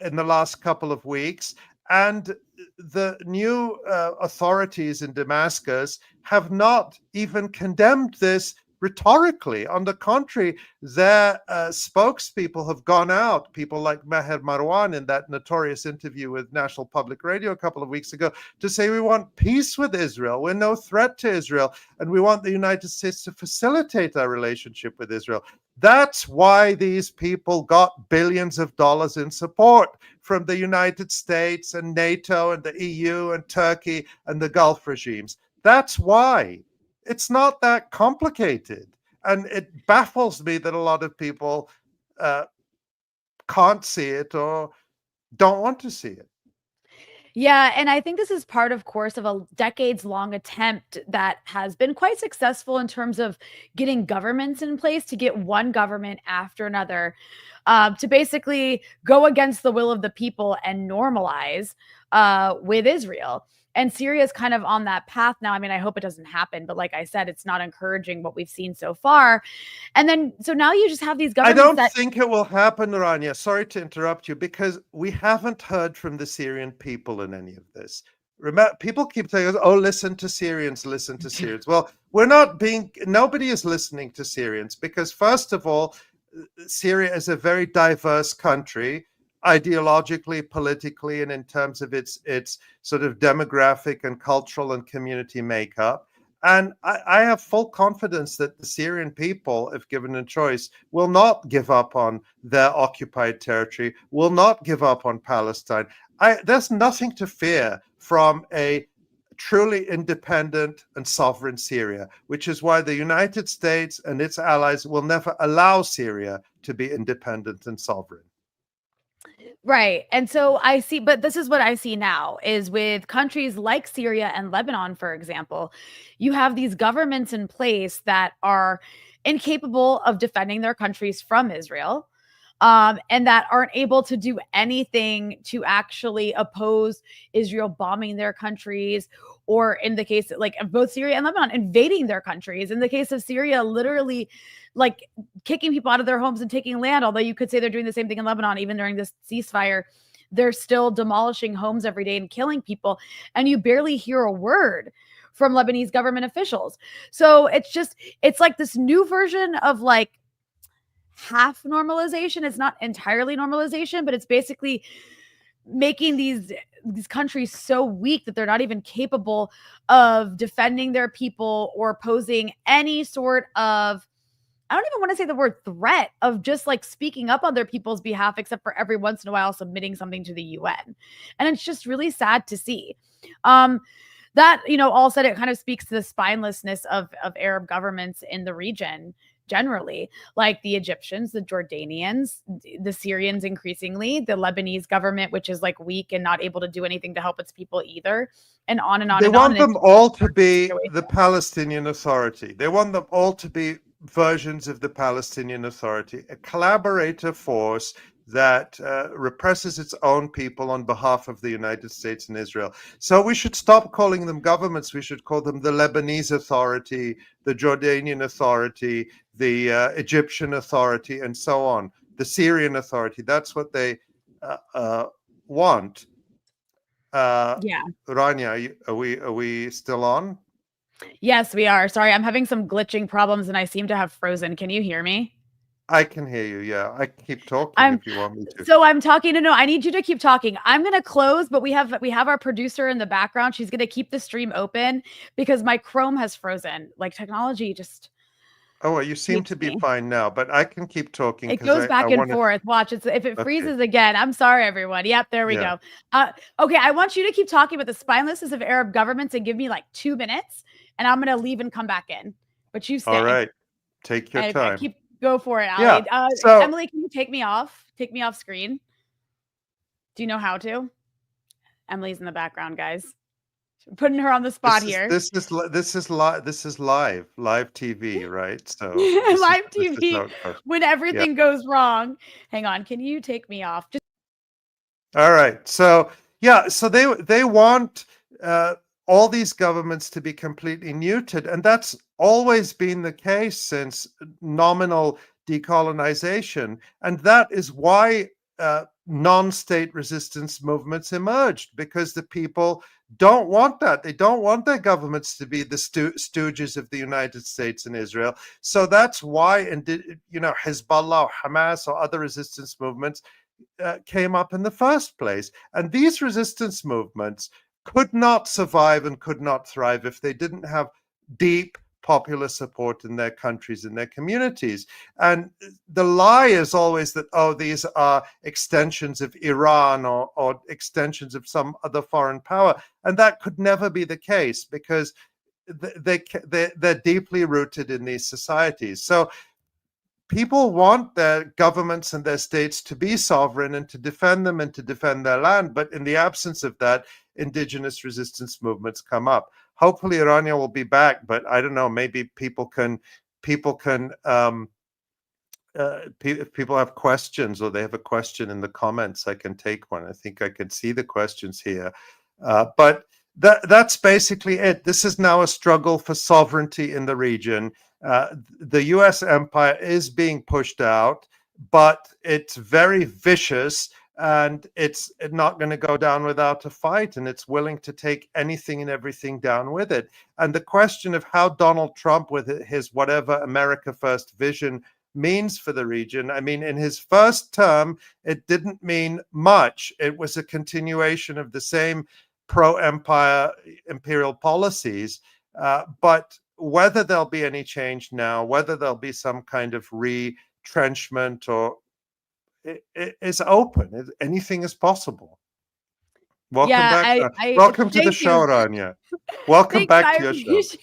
in the last couple of weeks. And the new authorities in Damascus have not even condemned this rhetorically. On the contrary, their spokespeople have gone out, people like Meher Marwan in that notorious interview with National Public Radio a couple of weeks ago, to say we want peace with Israel, we're no threat to Israel, and we want the United States to facilitate our relationship with Israel. That's why these people got billions of dollars in support from the United States and NATO and the EU and Turkey and the Gulf regimes. That's why. It's not that complicated. And it baffles me that a lot of people can't see it or don't want to see it. Yeah, and I think this is part, of course, of a decades-long attempt that has been quite successful in terms of getting governments in place to get one government after another to basically go against the will of the people and normalize with Israel. And Syria is kind of on that path now. I mean, I hope it doesn't happen, but like I said, it's not encouraging what we've seen so far. And then, so now you just have these I governments don't think it will happen, Rania. Sorry to interrupt you, because we haven't heard from the Syrian people in any of this. Remember, people keep saying, "Oh, listen to Syrians, listen to Syrians." Well, nobody is listening to Syrians because, first of all, Syria is a very diverse country, ideologically, politically, and in terms of its sort of demographic and cultural and community makeup. And I have full confidence that the Syrian people, if given a choice, will not give up on their occupied territory, will not give up on Palestine. There's nothing to fear from a truly independent and sovereign Syria, which is why the United States and its allies will never allow Syria to be independent and sovereign. Right. And so I see, but this is what I see now is with countries like Syria and Lebanon, for example, you have these governments in place that are incapable of defending their countries from Israel. And that aren't able to do anything to actually oppose Israel bombing their countries, or in the case like of both Syria and Lebanon, invading their countries. In the case of Syria, literally like kicking people out of their homes and taking land, although you could say they're doing the same thing in Lebanon, even during this ceasefire. They're still demolishing homes every day and killing people, and you barely hear a word from Lebanese government officials. So it's like this new version of like half normalization. It's not entirely normalization, but it's basically making these countries so weak that they're not even capable of defending their people or posing any sort of, I don't even want to say the word threat, of just like speaking up on their people's behalf, except for every once in a while submitting something to the UN. And it's just really sad to see. That, all said, it kind of speaks to the spinelessness of Arab governments in the region generally, like the Egyptians, the Jordanians, the Syrians increasingly, the Lebanese government, which is like weak and not able to do anything to help its people either, and on and on They and on. want them all to be the Palestinian Authority. They want them all to be versions of the Palestinian Authority, a collaborator force that represses its own people on behalf of the United States and Israel. So we should stop calling them governments. We should call them the Lebanese Authority, the Jordanian Authority, the Egyptian Authority, and so on. The Syrian Authority. That's what they want. Yeah. Rania, are we still on? Yes, we are. Sorry, I'm having some glitching problems and I seem to have frozen. Can you hear me? I can hear you. Yeah, I can keep talking if you want me to. So I'm talking. No, I need you to keep talking. I'm gonna close, but we have our producer in the background. She's gonna keep the stream open because my Chrome has frozen. Like technology just. Oh, well, you seem to be fine now, but I can keep talking It because goes back I and want to. forth. Watch it. If it Okay. freezes again, I'm sorry, everyone. Yep, there we Yeah. go. Okay, I want you to keep talking about the spinelessness of Arab governments and give me like 2 minutes, and I'm gonna leave and come back in. But you stay. All right. Take your time. Go for it, Ali. Yeah. So Emily, can you take me off? Take me off screen. Do you know how to? Emily's in the background, guys. Putting her on the spot here. This is live TV, right? So live TV when everything goes wrong. Hang on, can you take me off? All right. So yeah, so they want all these governments to be completely neutered, and that's always been the case since nominal decolonization, and that is why non-state resistance movements emerged, because the people don't want that. They don't want their governments to be the stooges of the United States and Israel. So that's why, Hezbollah, or Hamas, or other resistance movements came up in the first place. And these resistance movements could not survive and could not thrive if they didn't have deep popular support in their countries, in their communities. And the lie is always that, oh, these are extensions of Iran or extensions of some other foreign power. And that could never be the case, because they're deeply rooted in these societies. So people want their governments and their states to be sovereign and to defend them and to defend their land. But in the absence of that, indigenous resistance movements come up. Hopefully Rania will be back, but I don't know, maybe people can if people have questions, or they have a question in the comments, I can take one. I think I can see the questions here. But That's basically it. This is now a struggle for sovereignty in the region. The US empire is being pushed out, but it's very vicious, and it's not going to go down without a fight, and it's willing to take anything and everything down with it. And the question of how Donald Trump, with his whatever America First vision, means for the region. I mean, in his first term, it didn't mean much. It was a continuation of the same pro-empire imperial policies. But whether there'll be any change now, whether there'll be some kind of retrenchment, or is open. Anything is possible. Welcome back. Welcome to the show, Rania. Welcome back to your show.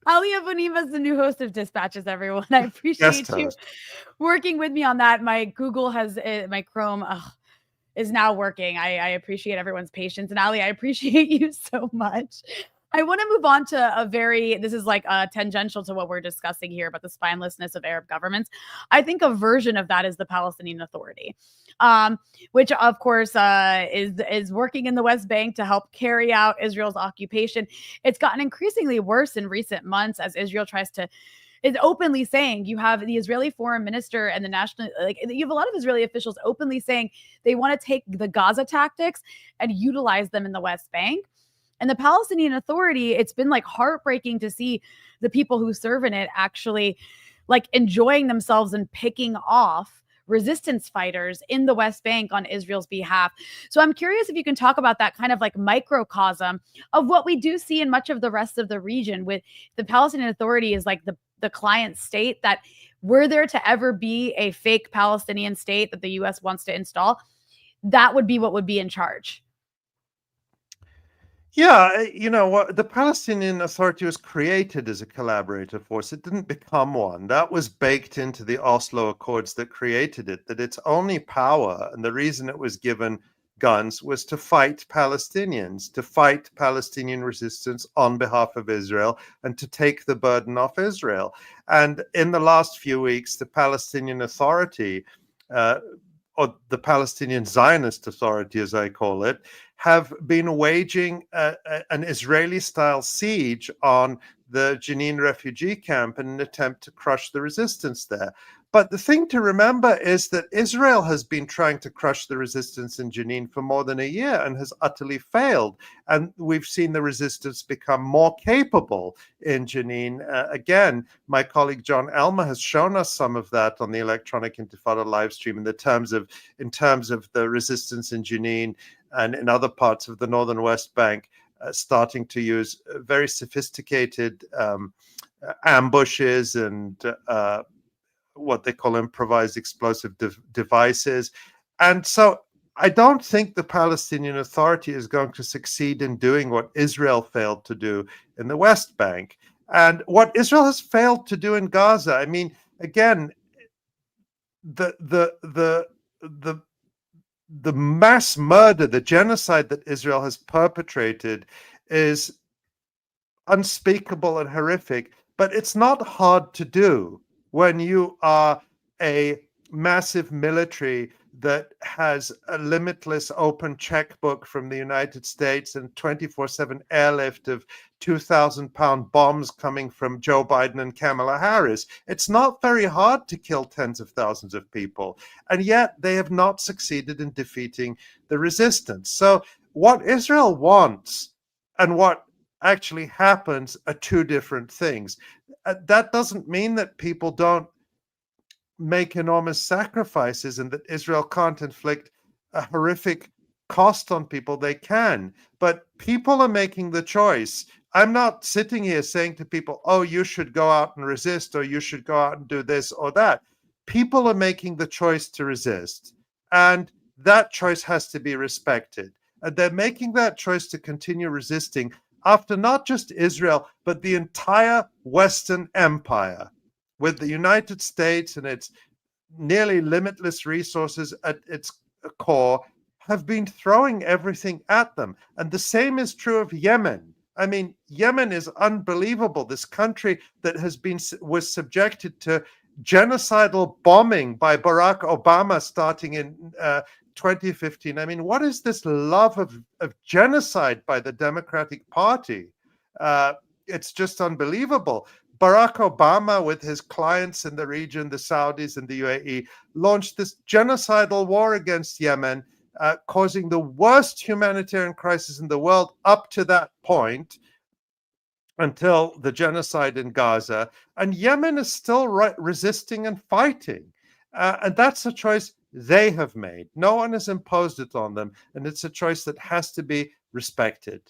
Ali Abunimah is the new host of Dispatches, everyone. I appreciate you working with me on that. My Google has, my Chrome is now working. I appreciate everyone's patience. And Ali, I appreciate you so much. I want to move on to this is like tangential to what we're discussing here about the spinelessness of Arab governments. I think a version of that is the Palestinian Authority, which of course is working in the West Bank to help carry out Israel's occupation. It's gotten increasingly worse in recent months as Israel is openly saying, you have the Israeli foreign minister and you have a lot of Israeli officials openly saying they want to take the Gaza tactics and utilize them in the West Bank. And the Palestinian Authority, it's been like heartbreaking to see the people who serve in it actually like enjoying themselves and picking off resistance fighters in the West Bank on Israel's behalf. So I'm curious if you can talk about that kind of like microcosm of what we do see in much of the rest of the region, with the Palestinian Authority is like the client state, that were there to ever be a fake Palestinian state that the US wants to install, that would be what would be in charge. Yeah, you know what? The Palestinian Authority was created as a collaborative force. It didn't become one. That was baked into the Oslo Accords that created it, that its only power, and the reason it was given guns, was to fight Palestinians, to fight Palestinian resistance on behalf of Israel, and to take the burden off Israel. And in the last few weeks, the Palestinian Authority, or the Palestinian Zionist Authority, as I call it, have been waging an Israeli-style siege on the Jenin refugee camp in an attempt to crush the resistance there. But the thing to remember is that Israel has been trying to crush the resistance in Jenin for more than a year and has utterly failed. And we've seen the resistance become more capable in Jenin. Again, my colleague John Elmer has shown us some of that on the Electronic Intifada live stream in terms of the resistance in Jenin and in other parts of the northern West Bank, starting to use very sophisticated ambushes and what they call improvised explosive devices. And so I don't think the Palestinian Authority is going to succeed in doing what Israel failed to do in the West Bank. And what Israel has failed to do in Gaza, I mean, again, the mass murder, the genocide that Israel has perpetrated is unspeakable and horrific, but it's not hard to do when you are a massive military that has a limitless open checkbook from the United States and 24/7 airlift of 2,000-pound bombs coming from Joe Biden and Kamala Harris. It's not very hard to kill tens of thousands of people, and yet they have not succeeded in defeating the resistance. So what Israel wants and what actually happens are two different things. That doesn't mean that people don't make enormous sacrifices and that Israel can't inflict a horrific cost on people. They can, but people are making the choice. I'm not sitting here saying to people, oh, you should go out and resist, or you should go out and do this or that. People are making the choice to resist, and that choice has to be respected. And they're making that choice to continue resisting after not just Israel, but the entire Western Empire, with the United States and its nearly limitless resources at its core, have been throwing everything at them. And the same is true of Yemen. I mean, Yemen is unbelievable. This country that was subjected to genocidal bombing by Barack Obama starting in 2015. I mean, what is this love of genocide by the Democratic Party? It's just unbelievable. Barack Obama, with his clients in the region, the Saudis and the UAE, launched this genocidal war against Yemen, causing the worst humanitarian crisis in the world up to that point, until the genocide in Gaza. And Yemen is still resisting and fighting. And that's a choice they have made. No one has imposed it on them. And it's a choice that has to be respected.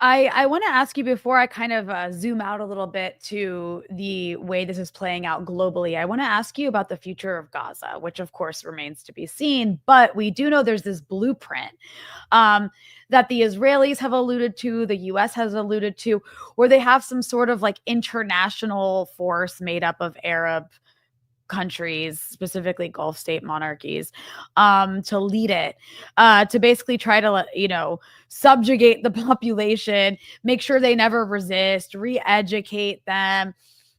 I want to ask you before I kind of zoom out a little bit to the way this is playing out globally. I want to ask you about the future of Gaza, which of course remains to be seen. But we do know there's this blueprint that the Israelis have alluded to, the US has alluded to, where they have some sort of like international force made up of Arab countries, specifically Gulf state monarchies, to lead it, to basically try to, subjugate the population, make sure they never resist, re-educate them.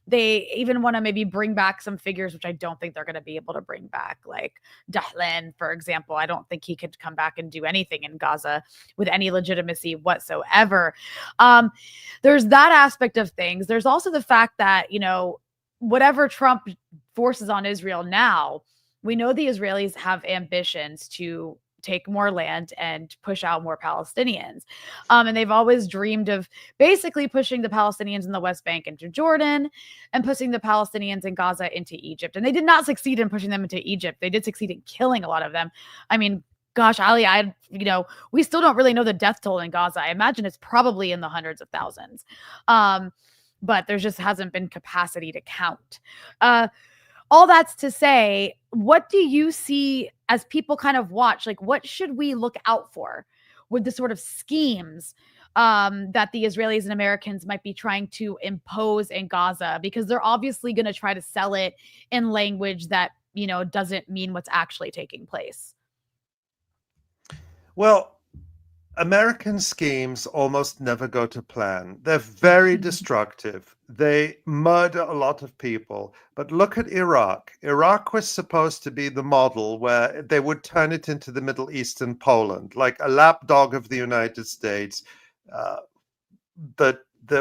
They even want to maybe bring back some figures, which I don't think they're going to be able to bring back, like Dahlan, for example. I don't think he could come back and do anything in Gaza with any legitimacy whatsoever. There's that aspect of things. There's also the fact that, whatever Trump forces on Israel now, we know the Israelis have ambitions to take more land and push out more Palestinians. And they've always dreamed of basically pushing the Palestinians in the West Bank into Jordan and pushing the Palestinians in Gaza into Egypt. And they did not succeed in pushing them into Egypt. They did succeed in killing a lot of them. I mean, gosh, Ali, we still don't really know the death toll in Gaza. I imagine it's probably in the hundreds of thousands. But there just hasn't been capacity to count. All that's to say, what do you see as people kind of watch? Like, what should we look out for with the sort of schemes that the Israelis and Americans might be trying to impose in Gaza? Because they're obviously going to try to sell it in language that, doesn't mean what's actually taking place. Well, American schemes almost never go to plan. They're very destructive. They murder a lot of people. But look at Iraq. Iraq was supposed to be the model where they would turn it into the Middle Eastern Poland, like a lapdog of the United States, that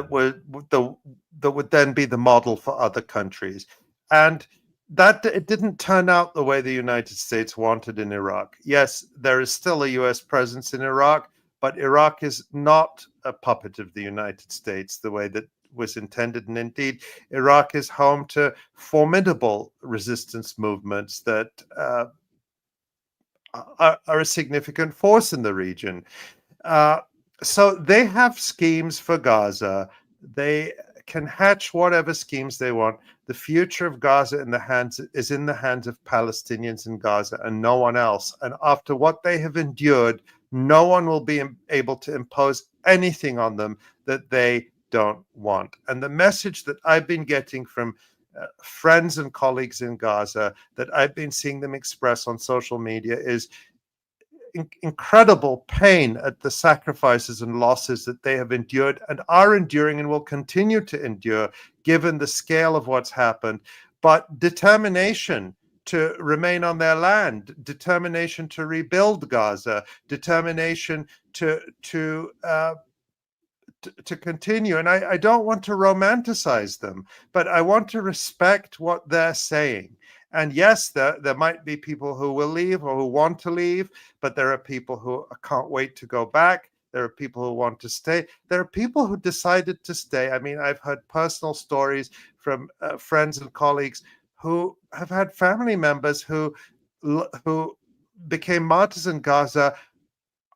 would then be the model for other countries. And that it didn't turn out the way the United States wanted in Iraq. Yes, there is still a US presence in Iraq, but Iraq is not a puppet of the United States the way that was intended. And indeed, Iraq is home to formidable resistance movements that are a significant force in the region. So they have schemes for Gaza. They can hatch whatever schemes they want. The future of Gaza is in the hands of Palestinians in Gaza and no one else. And after what they have endured, no one will be able to impose anything on them that they don't want. And the message that I've been getting from friends and colleagues in Gaza, that I've been seeing them express on social media, is incredible pain at the sacrifices and losses that they have endured and are enduring and will continue to endure, given the scale of what's happened, but determination to remain on their land, determination to rebuild Gaza, determination to continue. And I don't want to romanticize them, but I want to respect what they're saying. And yes, there might be people who will leave or who want to leave, but there are people who can't wait to go back. There are people who want to stay. There are people who decided to stay. I mean, I've heard personal stories from friends and colleagues who have had family members who became martyrs in Gaza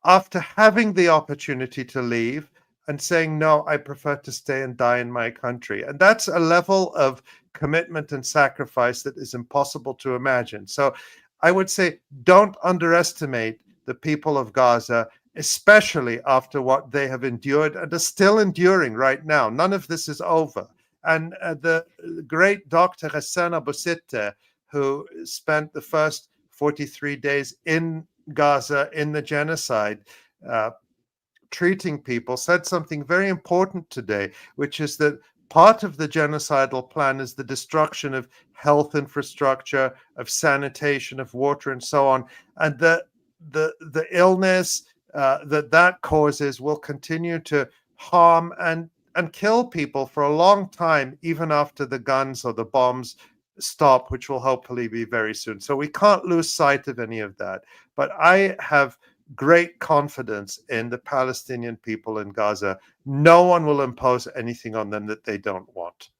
after having the opportunity to leave and saying, no, I prefer to stay and die in my country. And that's a level of commitment and sacrifice that is impossible to imagine. So I would say, don't underestimate the people of Gaza, especially after what they have endured and are still enduring right now. None of this is over. And the great Dr. Hassan Abu Sittah, who spent the first 43 days in Gaza in the genocide, treating people, said something very important today, which is that part of the genocidal plan is the destruction of health infrastructure, of sanitation, of water, and so on. And the illness that causes will continue to harm and kill people for a long time, even after the guns or the bombs stop, which will hopefully be very soon. So we can't lose sight of any of that. But I have great confidence in the Palestinian people in Gaza. No one will impose anything on them that they don't want.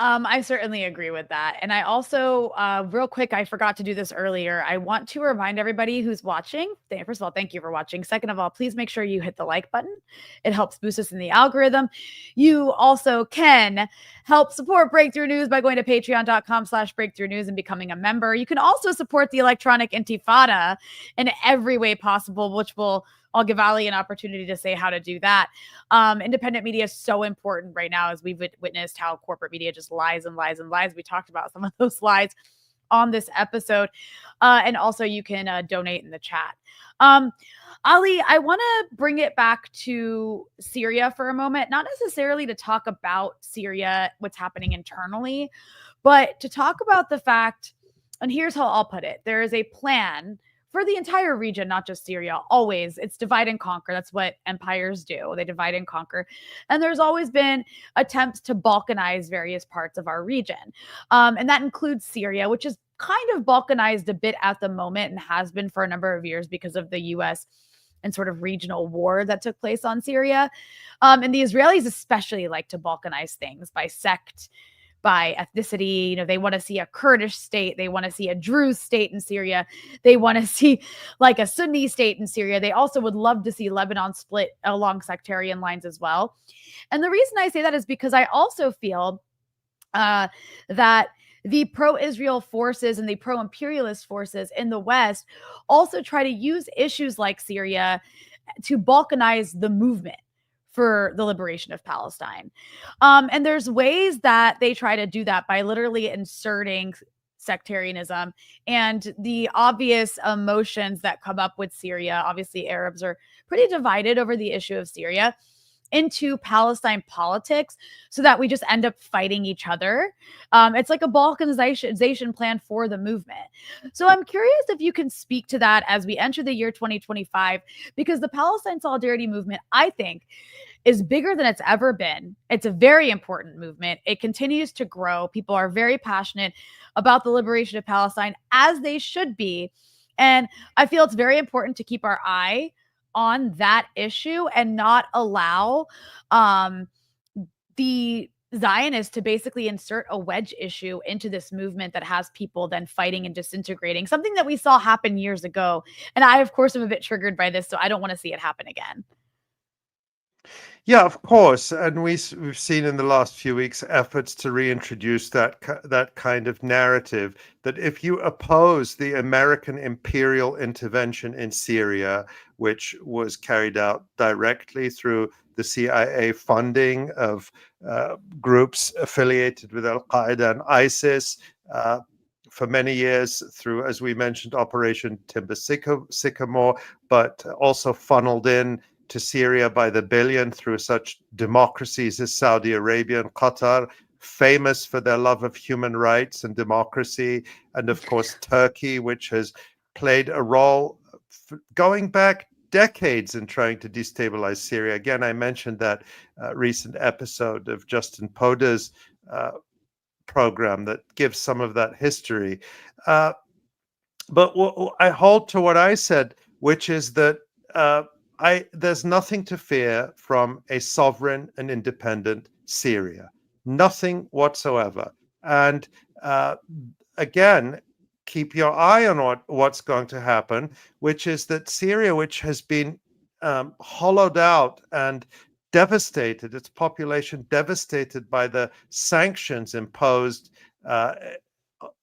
I certainly agree with that. And I also, real quick, I forgot to do this earlier. I want to remind everybody who's watching. First of all, thank you for watching. Second of all, please make sure you hit the like button. It helps boost us in the algorithm. You also can help support Breakthrough News by going to patreon.com/breakthrough news and becoming a member. You can also support the Electronic Intifada in every way possible, which I'll give Ali an opportunity to say how to do that. Independent media is so important right now, as we've witnessed how corporate media just lies and lies and lies. We talked about some of those lies on this episode. And also you can donate in the chat. Ali, I want to bring it back to Syria for a moment, not necessarily to talk about Syria, what's happening internally, but to talk about the fact, and here's how I'll put it. There is a plan for the entire region, not just Syria. Always, it's divide and conquer. That's what empires do. They divide and conquer. And there's always been attempts to balkanize various parts of our region. And that includes Syria, which is kind of balkanized a bit at the moment and has been for a number of years because of the U.S. and sort of regional war that took place on Syria. And the Israelis especially like to balkanize things by sect, by ethnicity. You know, they want to see a Kurdish state. They want to see a Druze state in Syria. They want to see like a Sunni state in Syria. They also would love to see Lebanon split along sectarian lines as well. And the reason I say that is because I also feel that the pro-Israel forces and the pro-imperialist forces in the West also try to use issues like Syria to balkanize the movement for the liberation of Palestine. And there's ways that they try to do that by literally inserting sectarianism and the obvious emotions that come up with Syria. Obviously, Arabs are pretty divided over the issue of Syria, into Palestine politics so that we just end up fighting each other. It's like a balkanization plan for the movement. So I'm curious if you can speak to that as we enter the year 2025, because the Palestine Solidarity Movement, I think, is bigger than it's ever been. It's a very important movement. It continues to grow. People are very passionate about the liberation of Palestine, as they should be. And I feel it's very important to keep our eye on that issue and not allow the Zionists to basically insert a wedge issue into this movement that has people then fighting and disintegrating, something that we saw happen years ago. And I, of course, am a bit triggered by this, so I don't want to see it happen again. Yeah, of course. And we've seen in the last few weeks efforts to reintroduce that kind of narrative that if you oppose the American imperial intervention in Syria, which was carried out directly through the CIA funding of groups affiliated with Al-Qaeda and ISIS, for many years through, as we mentioned, Operation Timber Sycamore, but also funneled in to Syria by the billion through such democracies as Saudi Arabia and Qatar, famous for their love of human rights and democracy, and of course Turkey, which has played a role going back decades in trying to destabilize Syria. Again, I mentioned that recent episode of Justin Poda's program that gives some of that history. But I hold to what I said, which is that there's nothing to fear from a sovereign and independent Syria, nothing whatsoever. And again, keep your eye on what's going to happen, which is that Syria, which has been hollowed out and devastated, its population devastated by the sanctions imposed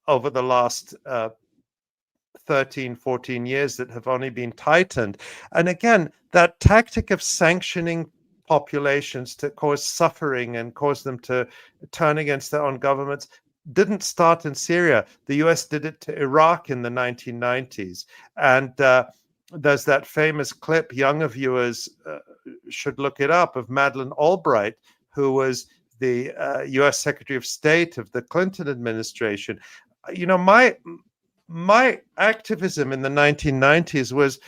over the last 13, 14 years that have only been tightened. And again, that tactic of sanctioning populations to cause suffering and cause them to turn against their own governments didn't start in Syria. The US did it to Iraq in the 1990s. And there's that famous clip, younger viewers should look it up, of Madeleine Albright, who was the U.S. Secretary of State of the Clinton administration. My activism in the 1990s was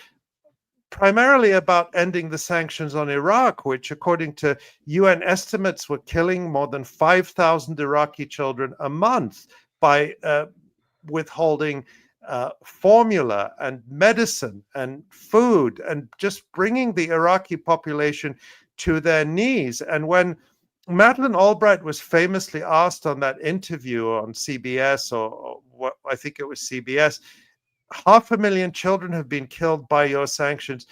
primarily about ending the sanctions on Iraq, which, according to UN estimates, were killing more than 5,000 Iraqi children a month by withholding formula and medicine and food and just bringing the Iraqi population to their knees. And when Madeleine Albright was famously asked on that interview on CBS, or what, I think it was CBS, 500,000 children have been killed by your sanctions.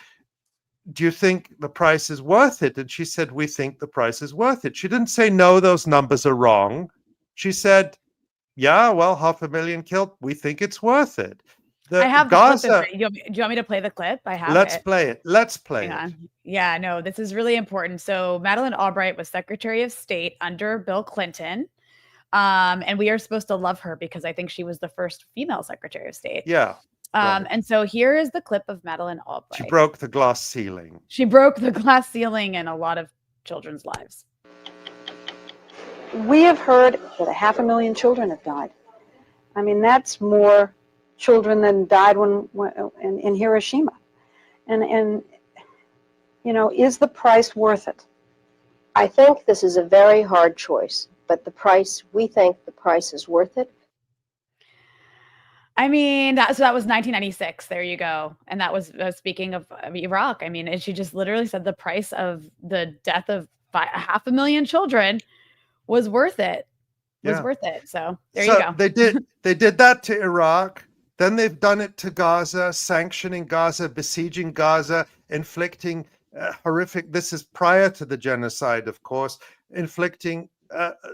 Do you think the price is worth it? And she said, we think the price is worth it. She didn't say, no, those numbers are wrong. She said, yeah, well, 500,000 killed. We think it's worth it. I have Gaza, the clip. Do you want me to play the clip? I have Let's play it. Let's play Hang it. on. Yeah, no, this is really important. So Madeleine Albright was Secretary of State under Bill Clinton. And we are supposed to love her because I think she was the first female Secretary of State. Yeah. Right. And so here is the clip of Madeleine Albright. She broke the glass ceiling. She broke the glass ceiling in a lot of children's lives. We have heard that 500,000 children have died. I mean, that's more children than died in Hiroshima. And you know, is the price worth it? I think this is a very hard choice, but we think the price is worth it. I mean, that was 1996. There you go. And that was speaking of Iraq. I mean, and she just literally said the price of the death of 500,000 children was worth it. So there you go. They did that to Iraq. Then they've done it to Gaza, sanctioning Gaza, besieging Gaza, inflicting horrific. This is prior to the genocide, of course, inflicting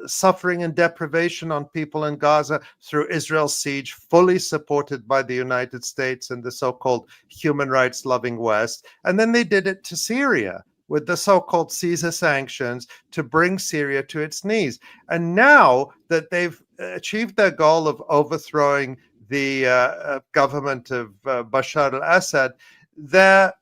suffering and deprivation on people in Gaza through Israel's siege, fully supported by the United States and the so-called human rights loving West. And then they did it to Syria with the so-called Caesar sanctions to bring Syria to its knees. And now that they've achieved their goal of overthrowing the government of Bashar al-Assad, they're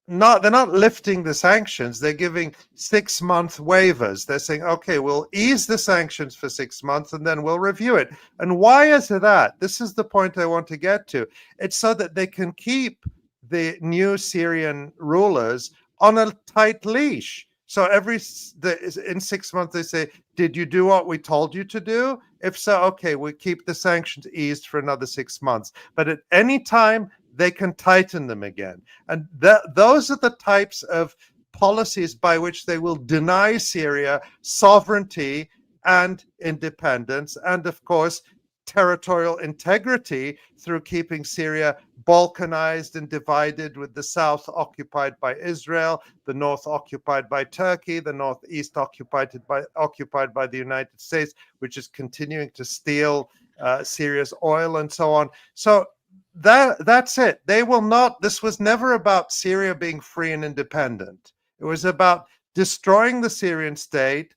not lifting the sanctions. They're giving 6-month waivers. They're saying, okay, we'll ease the sanctions for 6 months and then we'll review it. And why is that? This is the point I want to get to. It's so that they can keep the new Syrian rulers on a tight leash. So in 6 months, they say, did you do what we told you to do? If so, okay, we keep the sanctions eased for another 6 months. But at any time, they can tighten them again. And those are the types of policies by which they will deny Syria sovereignty and independence, and of course, territorial integrity through keeping Syria balkanized and divided, with the south occupied by Israel, the north occupied by Turkey, the northeast occupied by the United States, which is continuing to steal Syria's oil and so on. So that's it. They will not. This was never about Syria being free and independent. It was about destroying the Syrian state,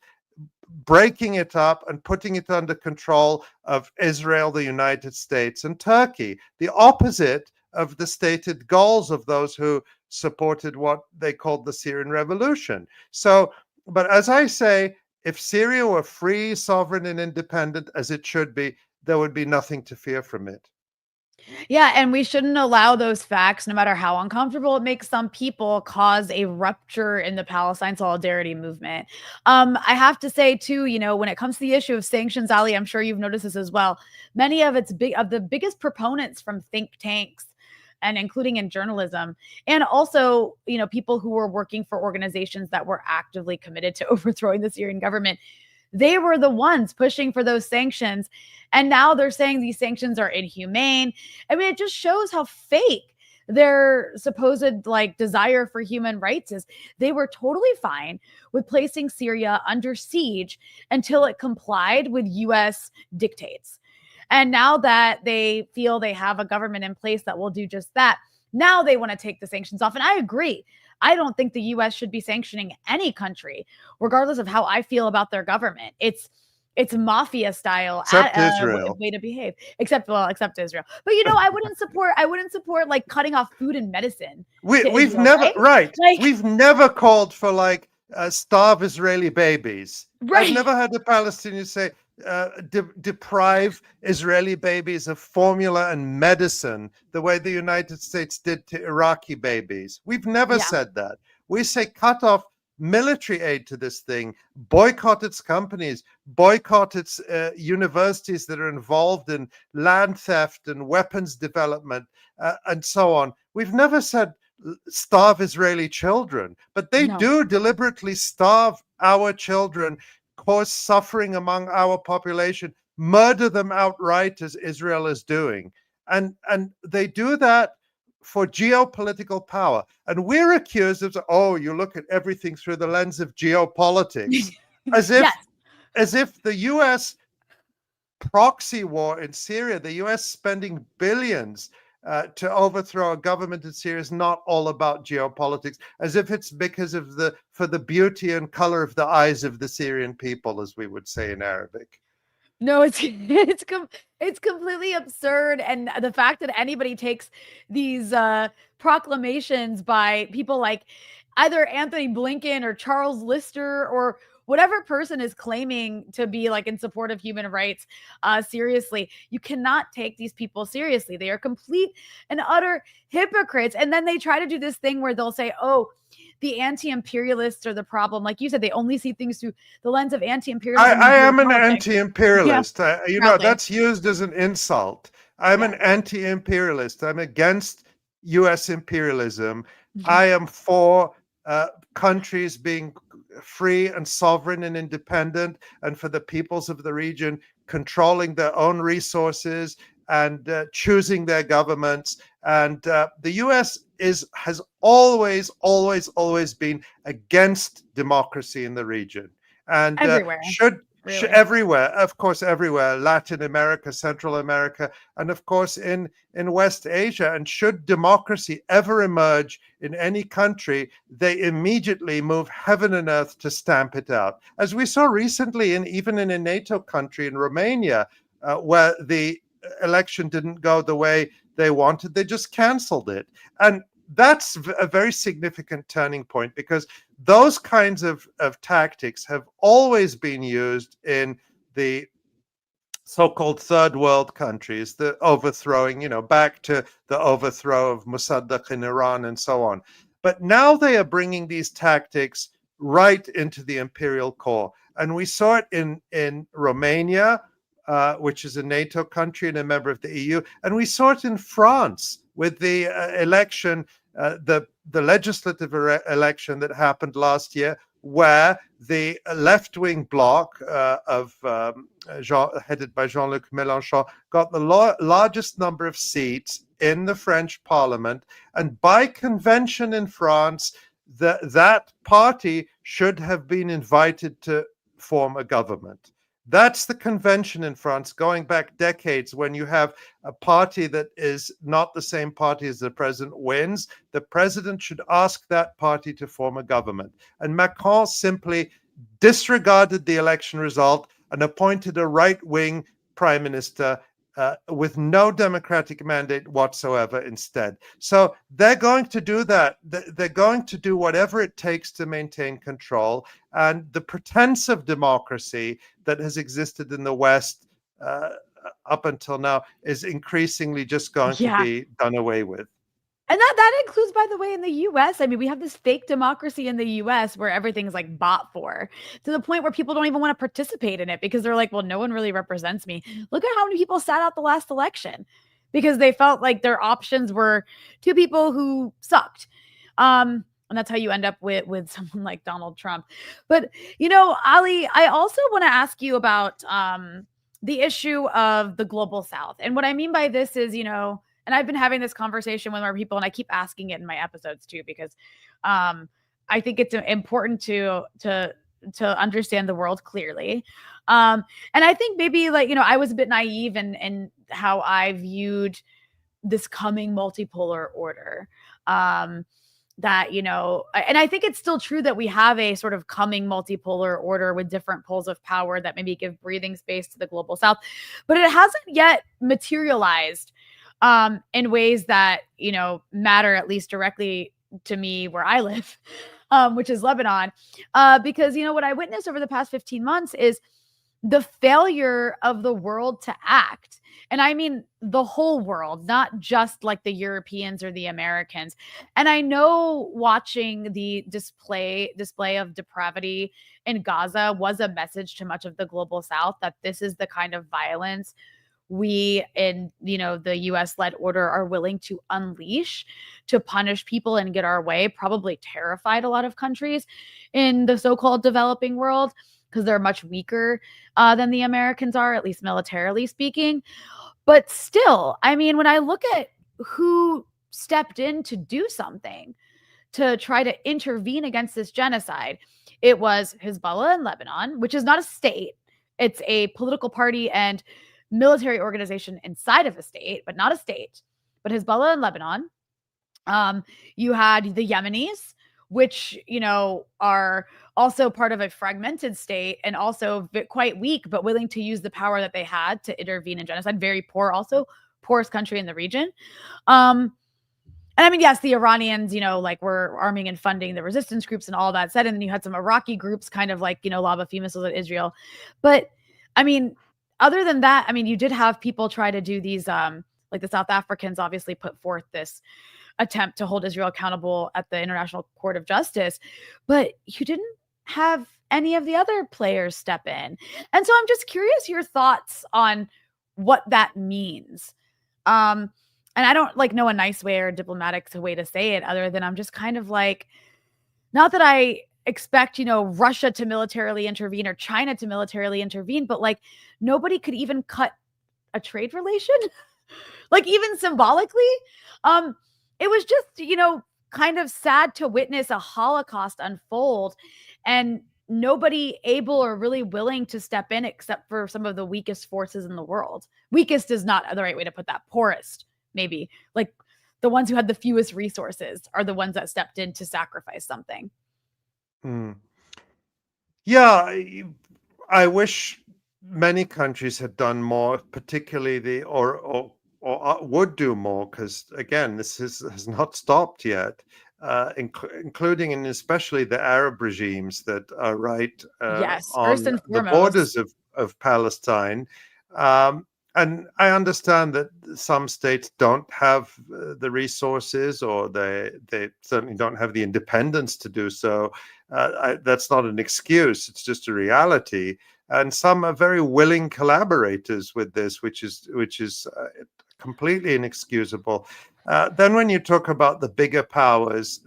breaking it up and putting it under control of Israel, the United States, and Turkey, the opposite of the stated goals of those who supported what they called the Syrian revolution. So, but as I say, if Syria were free, sovereign, and independent, as it should be, there would be nothing to fear from it. Yeah, and we shouldn't allow those facts, no matter how uncomfortable it makes some people, cause a rupture in the Palestine solidarity movement. I have to say, too, you know, when it comes to the issue of sanctions, Ali, I'm sure you've noticed this as well. Many of the biggest proponents from think tanks, and including in journalism, and also, you know, people who were working for organizations that were actively committed to overthrowing the Syrian government, they were the ones pushing for those sanctions. And now they're saying these sanctions are inhumane. I mean, it just shows how fake their supposed desire for human rights is. They were totally fine with placing Syria under siege until it complied with US dictates. And now that they feel they have a government in place that will do just that, now they want to take the sanctions off. And I agree. I don't think the U.S. should be sanctioning any country, regardless of how I feel about their government. It's mafia style way to behave. Except Israel. But you know, I wouldn't support cutting off food and medicine. We've never called for starve Israeli babies. Right. I've never heard a Palestinian say deprive Israeli babies of formula and medicine the way the United States did to Iraqi babies. We've never Yeah. said that. We say cut off military aid to this thing, boycott its companies, boycott its universities that are involved in land theft and weapons development and so on. We've never said starve Israeli children, but they No. do deliberately starve our children, cause suffering among our population, murder them outright as Israel is doing. And they do that for geopolitical power. And we're accused of, oh, you look at everything through the lens of geopolitics, as if Yes. as if the US proxy war in Syria, the US spending billions to overthrow a government in Syria is not all about geopolitics, as if it's because of for the beauty and color of the eyes of the Syrian people, as we would say in Arabic. No, it's completely absurd, and the fact that anybody takes these proclamations by people like either Anthony Blinken or Charles Lister or whatever person is claiming to be like in support of human rights seriously. You cannot take these people seriously. They are complete and utter hypocrites. And then they try to do this thing where they'll say, oh, the anti-imperialists are the problem. Like you said, they only see things through the lens of anti-imperialism. I am an geopolitics. anti-imperialist. You know, Proudly. that's used as an insult. I'm an Yeah. anti-imperialist. I'm against US imperialism. Mhm. I am for countries being free and sovereign and independent, and for the peoples of the region controlling their own resources and choosing their governments. And the US has always been against democracy in the region. And Everywhere. Really. everywhere, of course, everywhere, Latin America, Central America, and of course in West Asia. And should democracy ever emerge in any country, they immediately move heaven and earth to stamp it out. As we saw recently, even in a NATO country, in Romania, where the election didn't go the way they wanted, they just canceled it. And that's a very significant turning point, because those kinds of tactics have always been used in the so-called third world countries, the overthrowing, back to the overthrow of Mossadegh in Iran and so on. But now they are bringing these tactics right into the imperial core. And we saw it in Romania, which is a NATO country and a member of the EU. And we saw it in France with the election, the legislative election that happened last year, where the left-wing bloc headed by Jean-Luc Mélenchon got the largest number of seats in the French parliament. And by convention in France, that party should have been invited to form a government. That's the convention in France, going back decades. When you have a party that is not the same party as the president wins, the president should ask that party to form a government. And Macron simply disregarded the election result and appointed a right-wing prime minister with no democratic mandate whatsoever instead. So they're going to do that. They're going to do whatever it takes to maintain control. And the pretense of democracy that has existed in the West up until now is increasingly just going to be done away with. And that includes, by the way, in the US. I mean, we have this fake democracy in the US where everything's like bought for, to the point where people don't even want to participate in it because they're like, well, no one really represents me. Look at how many people sat out the last election because they felt like their options were two people who sucked. And that's how you end up with someone like Donald Trump. But, Ali, I also want to ask you about the issue of the global South. And what I mean by this is, and I've been having this conversation with more people, and I keep asking it in my episodes too, because I think it's important to understand the world clearly. And I think maybe I was a bit naive in how I viewed this coming multipolar order. That, and I think it's still true that we have a sort of coming multipolar order with different poles of power that maybe give breathing space to the global South, but it hasn't yet materialized in ways that, matter at least directly to me where I live. which is Lebanon. Because, what I witnessed over the past 15 months is the failure of the world to act. And I mean the whole world, not just like the Europeans or the Americans. And I know watching the display of depravity in Gaza was a message to much of the global South that this is the kind of violence we in the US led order are willing to unleash to punish people and get our way, probably terrified a lot of countries in the so-called developing world because they're much weaker than the Americans are, at least militarily speaking. But still, I mean, when I look at who stepped in to do something to try to intervene against this genocide, it was Hezbollah in Lebanon, which is not a state. It's a political party and military organization inside of a state, but not a state. But Hezbollah in Lebanon. You had the Yemenis, which, are also part of a fragmented state and also quite weak, but willing to use the power that they had to intervene in genocide. Very poor, also poorest country in the region. And I mean, yes, the Iranians, were arming and funding the resistance groups and all that said. And then you had some Iraqi groups kind of like, lob a few missiles at Israel. But I mean, other than that, I mean, you did have people try to do these, like the South Africans obviously put forth this attempt to hold Israel accountable at the International Court of Justice, but you didn't have any of the other players step in. And so I'm just curious your thoughts on what that means. And I don't know a nice way or a diplomatic way to say it other than I'm just kind of like, not that I expect, Russia to militarily intervene or China to militarily intervene, but nobody could even cut a trade relation, even symbolically. It was just, kind of sad to witness a Holocaust unfold and nobody able or really willing to step in except for some of the weakest forces in the world. Weakest is not the right way to put that. Poorest, maybe. The ones who had the fewest resources are the ones that stepped in to sacrifice something. Yeah, I wish many countries had done more, particularly or would do more, because again, this has not stopped yet, including and especially the Arab regimes that are right Yes, on first and the foremost. borders of Palestine. And I understand that some states don't have the resources, or they certainly don't have the independence to do so. That's not an excuse; it's just a reality. And some are very willing collaborators with this, which is completely inexcusable. Then when you talk about the bigger powers,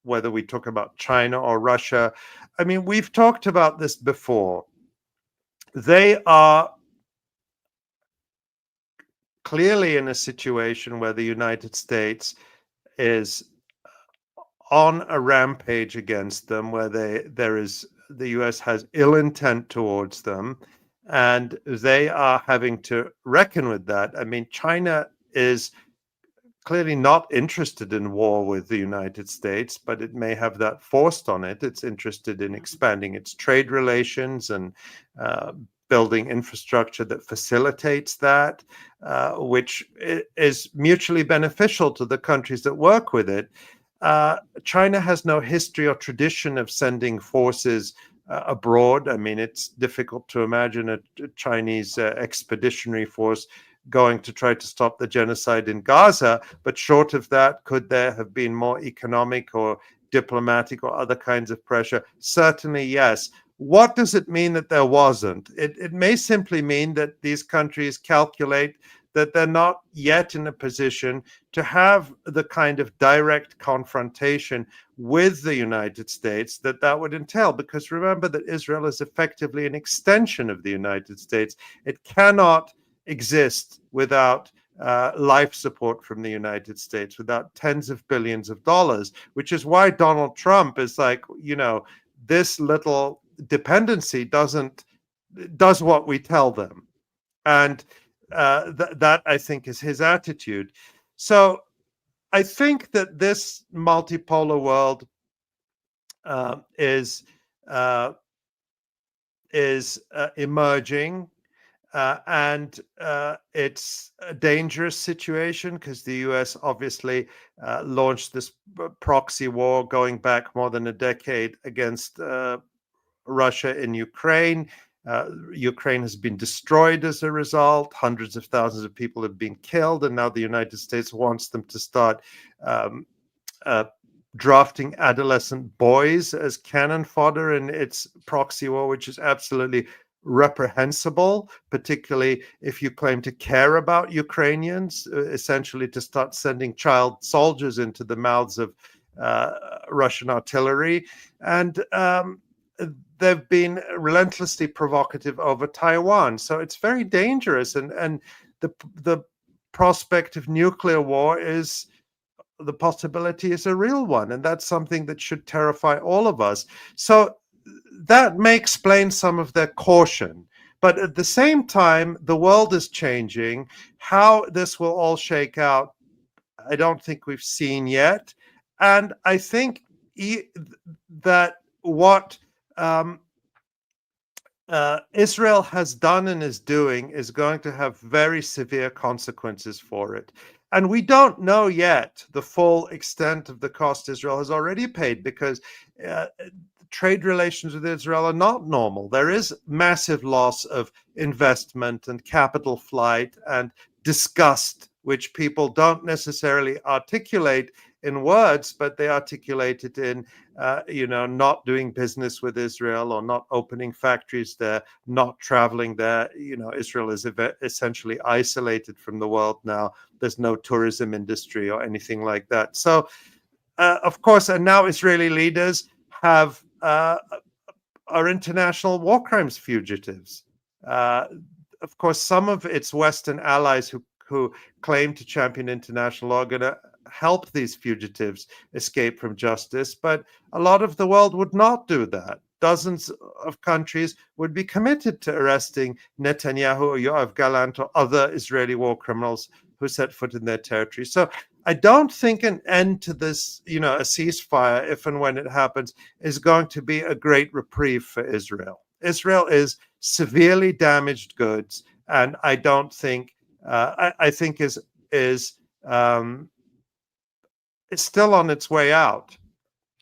whether we talk about China or Russia, I mean, we've talked about this before. They are clearly in a situation where the United States is on a rampage against them, where the US has ill intent towards them, and they are having to reckon with that. I mean, China is clearly not interested in war with the United States, but it may have that forced on it. It's interested in expanding its trade relations and building infrastructure that facilitates that, which is mutually beneficial to the countries that work with it. China has no history or tradition of sending forces abroad. I mean, it's difficult to imagine a Chinese expeditionary force going to try to stop the genocide in Gaza. But short of that, could there have been more economic or diplomatic or other kinds of pressure? Certainly, yes. What does it mean that there wasn't? It may simply mean that these countries calculate that they're not yet in a position to have the kind of direct confrontation with the United States that would entail. Because remember that Israel is effectively an extension of the United States. It cannot exist without life support from the United States, without tens of billions of dollars, which is why Donald Trump is like, this little dependency does what we tell them. And that I think is his attitude. So I think that this multipolar world is emerging. and it's a dangerous situation because the US obviously launched this proxy war going back more than a decade against Russia in Ukraine. Ukraine has been destroyed as a result. Hundreds of thousands of people have been killed, and now the United States wants them to start drafting adolescent boys as cannon fodder in its proxy war, which is absolutely reprehensible, particularly if you claim to care about Ukrainians, essentially to start sending child soldiers into the mouths of Russian artillery. And they've been relentlessly provocative over Taiwan. So it's very dangerous. And the prospect of nuclear war is, the possibility is a real one. And that's something that should terrify all of us. So that may explain some of their caution. But at the same time, the world is changing. How this will all shake out, I don't think we've seen yet. And I think that what Israel has done and is doing is going to have very severe consequences for it. And we don't know yet the full extent of the cost Israel has already paid, because trade relations with Israel are not normal. There is massive loss of investment and capital flight and disgust, which people don't necessarily articulate in words, but they articulate it in, not doing business with Israel or not opening factories there, not traveling there. Israel is essentially isolated from the world now. There's no tourism industry or anything like that. So, of course, and now Israeli leaders are international war crimes fugitives. Of course, some of its Western allies who claim to champion international law are going to help these fugitives escape from justice, but a lot of the world would not do that. Dozens of countries would be committed to arresting Netanyahu or Yoav Gallant or other Israeli war criminals who set foot in their territory. So I don't think an end to this, a ceasefire, if and when it happens, is going to be a great reprieve for Israel. Israel is severely damaged goods, and I don't think, I think is it's still on its way out.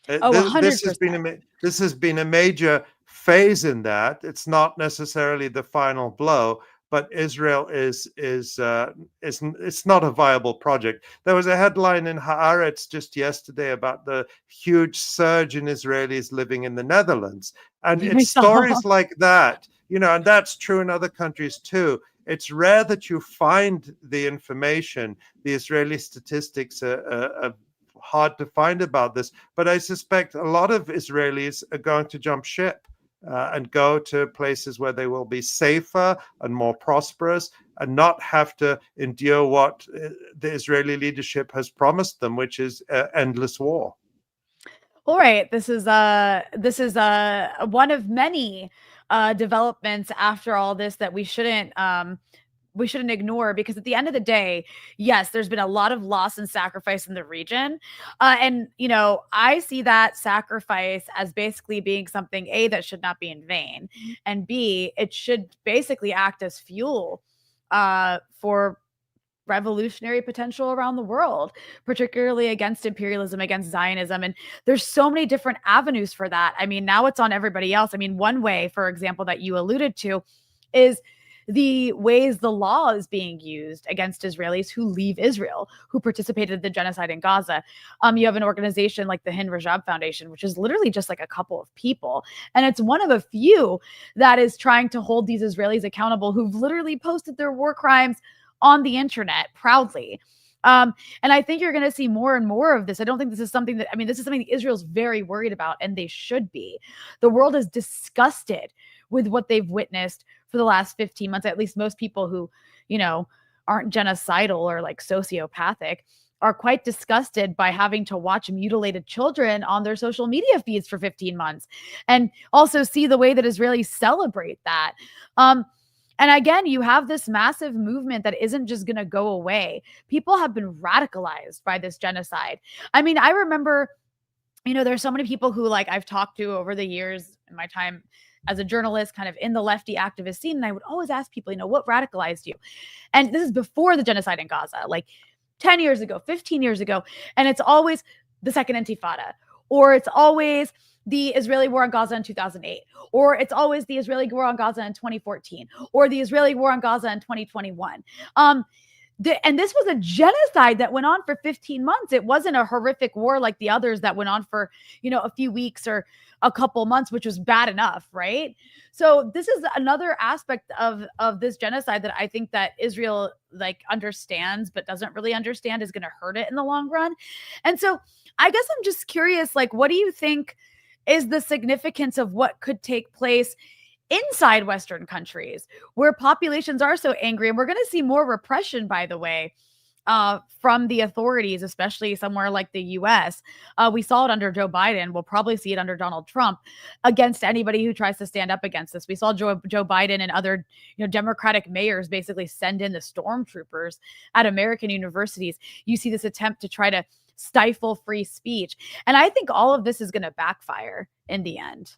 This has been a major phase in that. It's not necessarily the final blow, but Israel is it's not a viable project. There was a headline in Haaretz just yesterday about the huge surge in Israelis living in the Netherlands, and it's stories like that, and that's true in other countries too. It's rare that you find the information. The Israeli statistics are hard to find about this, but I suspect a lot of Israelis are going to jump ship and go to places where they will be safer and more prosperous and not have to endure what the Israeli leadership has promised them, which is endless war. All right, this is one of many developments after all this that we shouldn't ignore, because at the end of the day, yes, there's been a lot of loss and sacrifice in the region. And, I see that sacrifice as basically being something, A, that should not be in vain, and B, it should basically act as fuel for revolutionary potential around the world, particularly against imperialism, against Zionism. And there's so many different avenues for that. I mean, now it's on everybody else. I mean, one way, for example, that you alluded to is the ways the law is being used against Israelis who leave Israel, who participated in the genocide in Gaza. You have an organization like the Hind Rajab Foundation, which is literally just like a couple of people. And it's one of a few that is trying to hold these Israelis accountable who've literally posted their war crimes on the internet proudly. And I think you're going to see more and more of this. I don't think this is something that, this is something that Israel's very worried about, and they should be. The world is disgusted with what they've witnessed for the last 15 months. At least most people who, aren't genocidal or like sociopathic are quite disgusted by having to watch mutilated children on their social media feeds for 15 months, and also see the way that Israelis celebrate that. And again, you have this massive movement that isn't just going to go away. People have been radicalized by this genocide. I remember, there's so many people who I've talked to over the years in my time as a journalist, kind of in the lefty activist scene. And I would always ask people, what radicalized you? And this is before the genocide in Gaza, like 10 years ago, 15 years ago. And it's always the Second Intifada, or it's always the Israeli war on Gaza in 2008, or it's always the Israeli war on Gaza in 2014, or the Israeli war on Gaza in 2021. And this was a genocide that went on for 15 months. It wasn't a horrific war like the others that went on for, a few weeks or a couple months, which was bad enough, right? So this is another aspect of this genocide that I think that Israel understands but doesn't really understand is going to hurt it in the long run. And so I guess I'm just curious, what do you think is the significance of what could take place inside Western countries where populations are so angry? And we're going to see more repression, by the way, from the authorities, especially somewhere like the US. We saw it under Joe Biden. We'll probably see it under Donald Trump against anybody who tries to stand up against this. We saw Joe Biden and other Democratic mayors basically send in the stormtroopers at American universities. You see this attempt to try to stifle free speech. And I think all of this is going to backfire in the end.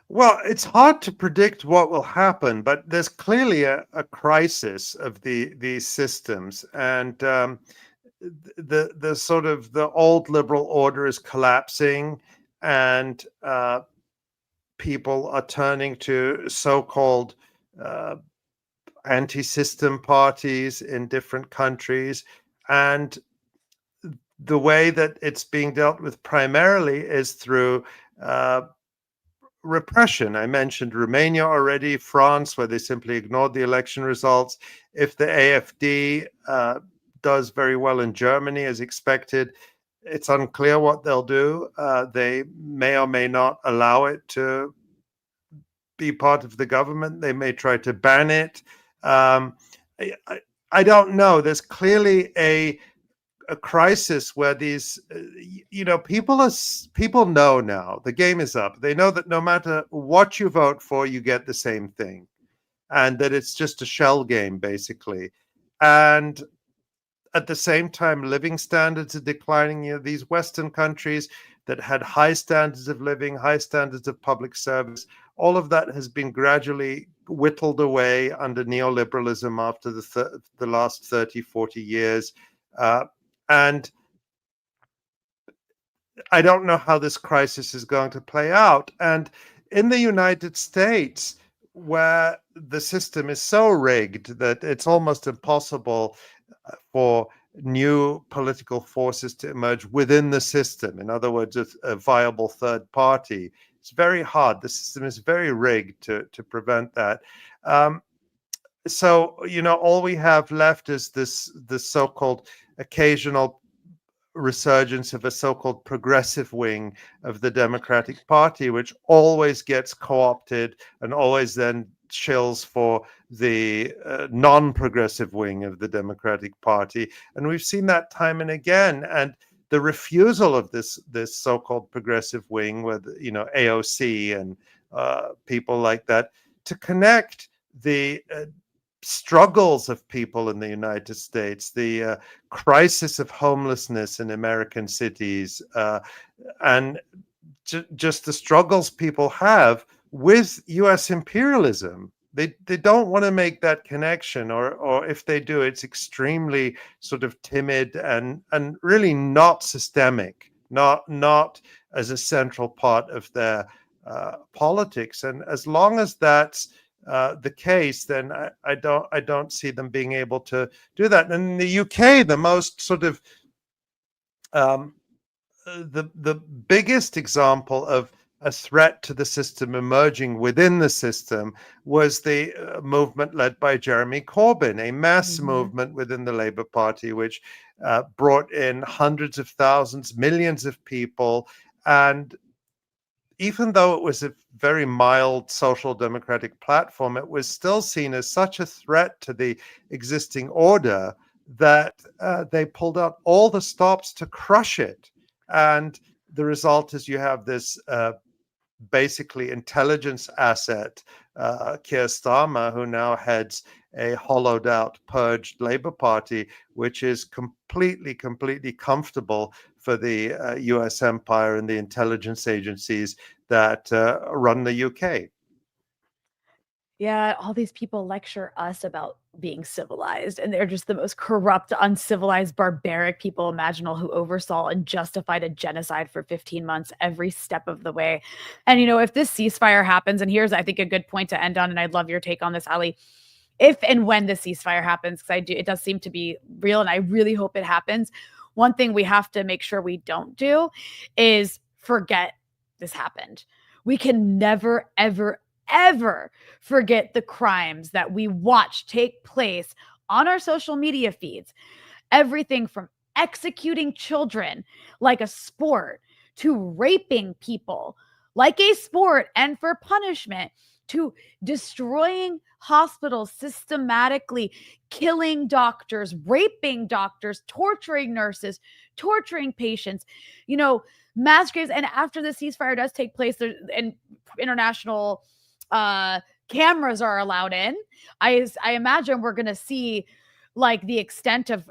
Well, it's hard to predict what will happen, but there's clearly a crisis of these systems, and the sort of the old liberal order is collapsing, and people are turning to so-called anti-system parties in different countries, and the way that it's being dealt with primarily is through repression. I mentioned Romania already, France, where they simply ignored the election results. If the AfD does very well in Germany as expected, it's unclear what they'll do. They may or may not allow it to be part of the government. They may try to ban it. I don't know. There's clearly a crisis where these, people know now the game is up. They know that no matter what you vote for, you get the same thing, and that it's just a shell game, basically. And at the same time, living standards are declining. These Western countries that had high standards of living, high standards of public service, all of that has been gradually whittled away under neoliberalism after the last 30, 40 years. And I don't know how this crisis is going to play out. And in the United States, where the system is so rigged that it's almost impossible for new political forces to emerge within the system, in other words, a viable third party, it's very hard. The system is very rigged to prevent that. So, all we have left is this so-called occasional resurgence of a so-called progressive wing of the Democratic Party, which always gets co-opted and always then shills for the non-progressive wing of the Democratic Party. And we've seen that time and again. And the refusal of this so-called progressive wing with, AOC and people like that to connect the struggles of people in the United States, the crisis of homelessness in American cities, and just the struggles people have with U.S. imperialism. They don't want to make that connection, or if they do, it's extremely sort of timid and really not systemic, not as a central part of their politics. And as long as that's the case, then I don't see them being able to do that. And in the UK, the most sort of the biggest example of a threat to the system emerging within the system was the movement led by Jeremy Corbyn, a mass movement within the Labour Party, which brought in hundreds of thousands, millions of people. And even though it was a very mild social democratic platform, it was still seen as such a threat to the existing order that they pulled out all the stops to crush it. And the result is you have this basically intelligence asset, Keir Starmer, who now heads a hollowed out, purged Labour Party, which is completely comfortable for the US empire and the intelligence agencies that run the UK. Yeah, all these people lecture us about being civilized, and they're just the most corrupt, uncivilized, barbaric people imaginable who oversaw and justified a genocide for 15 months every step of the way. And, if this ceasefire happens, and here's, I think, a good point to end on, and I'd love your take on this, Ali. If and when the ceasefire happens, because it does seem to be real, and I really hope it happens, one thing we have to make sure we don't do is forget this happened. We can never, ever, ever forget the crimes that we watch take place on our social media feeds. Everything from executing children like a sport to raping people like a sport and for punishment to destroying hospitals systematically, killing doctors, raping doctors, torturing nurses, torturing patients, mass graves. And after the ceasefire does take place, and international cameras are allowed in, I imagine we're going to see like the extent of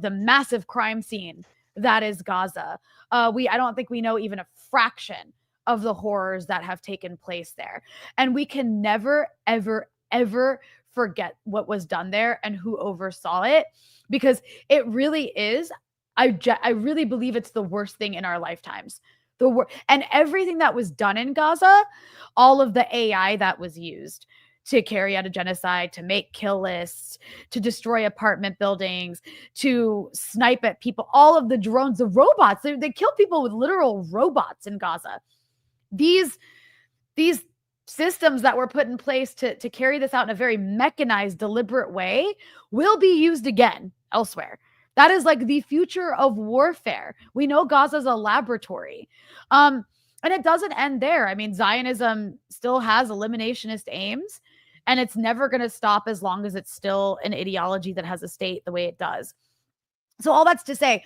the massive crime scene that is Gaza. I don't think we know even a fraction of the horrors that have taken place there. And we can never, ever, ever forget what was done there and who oversaw it, because it really is. I really believe it's the worst thing in our lifetimes. And everything that was done in Gaza, all of the AI that was used to carry out a genocide, to make kill lists, to destroy apartment buildings, to snipe at people, all of the drones, the robots, they killed people with literal robots in Gaza. These systems that were put in place to carry this out in a very mechanized, deliberate way will be used again elsewhere. That is like the future of warfare. We know Gaza's a laboratory. And it doesn't end there. I mean, Zionism still has eliminationist aims, and it's never going to stop as long as it's still an ideology that has a state the way it does. So all that's to say,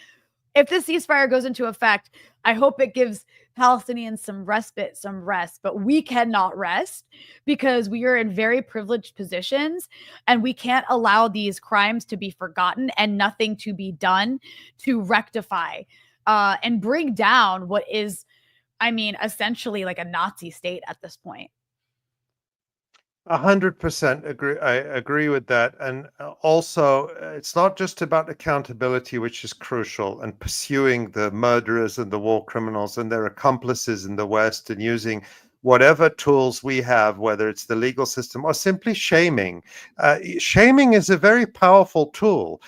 if this ceasefire goes into effect, I hope it gives Palestinians some respite, some rest, but we cannot rest because we are in very privileged positions, and we can't allow these crimes to be forgotten and nothing to be done to rectify and bring down what is, essentially like a Nazi state at this point. 100% agree. I agree with that. And also, it's not just about accountability, which is crucial, and pursuing the murderers and the war criminals and their accomplices in the West, and using whatever tools we have, whether it's the legal system or simply shaming. Shaming is a very powerful tool.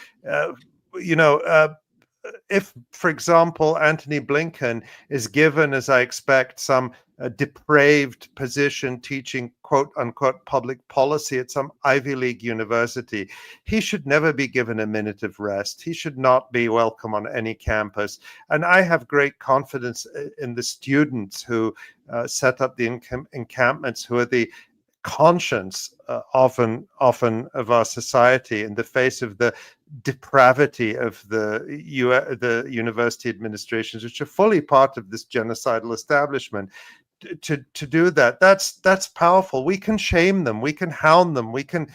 If, for example, Antony Blinken is given, as I expect, some depraved position teaching quote unquote public policy at some Ivy League university, he should never be given a minute of rest. He should not be welcome on any campus. And I have great confidence in the students who set up the encampments, who are the conscience often of our society in the face of the depravity of the university administrations, which are fully part of this genocidal establishment. To do that, that's powerful. We can shame them, we can hound them, we can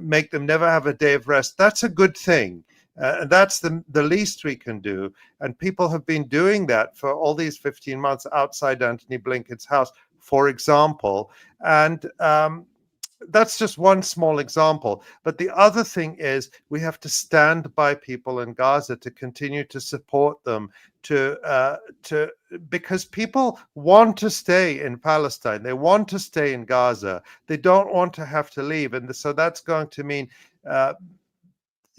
make them never have a day of rest. That's a good thing. And that's the least we can do. And people have been doing that for all these 15 months outside Antony Blinken's house, for example. And that's just one small example. But the other thing is we have to stand by people in Gaza, to continue to support them, because people want to stay in Palestine. They want to stay in Gaza. They don't want to have to leave. And so that's going to mean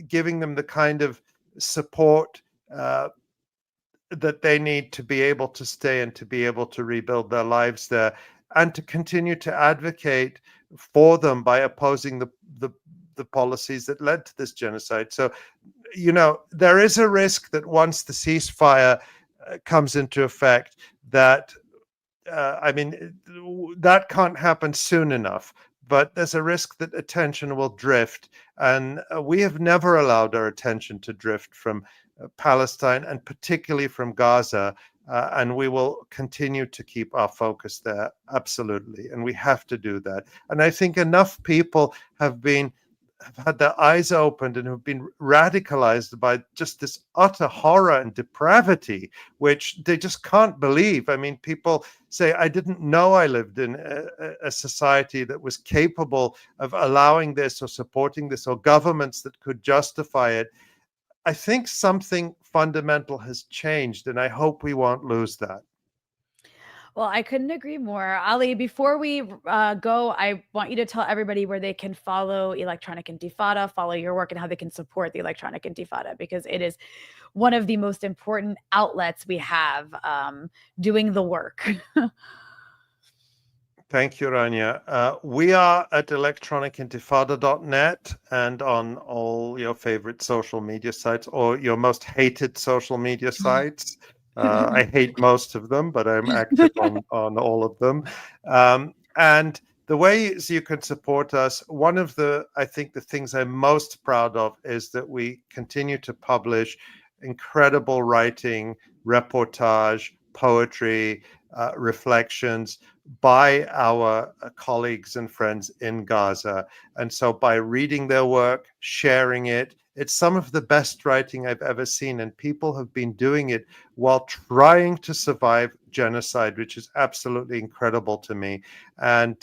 giving them the kind of support that they need to be able to stay and to be able to rebuild their lives there, and to continue to advocate for them by opposing the policies that led to this genocide. So, there is a risk that once the ceasefire comes into effect, that that can't happen soon enough. But there's a risk that attention will drift. And we have never allowed our attention to drift from Palestine, and particularly from Gaza. And we will continue to keep our focus there, absolutely. And we have to do that. And I think enough people have been have had their eyes opened and have been radicalized by just this utter horror and depravity, which they just can't believe. I mean, people say, I didn't know I lived in a society that was capable of allowing this or supporting this, or governments that could justify it. I think something fundamental has changed, and I hope we won't lose that. Well, I couldn't agree more. Ali, before we go, I want you to tell everybody where they can follow Electronic Intifada, follow your work, and how they can support the Electronic Intifada, because it is one of the most important outlets we have doing the work. Thank you, Rania. We are at electronicintifada.net and on all your favorite social media sites, or your most hated social media sites. I hate most of them, but I'm active on all of them. And the ways you can support us, one of I think the things I'm most proud of is that we continue to publish incredible writing, reportage, poetry, reflections by our colleagues and friends in Gaza. And so by reading their work, sharing it, it's some of the best writing I've ever seen. And people have been doing it while trying to survive genocide, which is absolutely incredible to me. And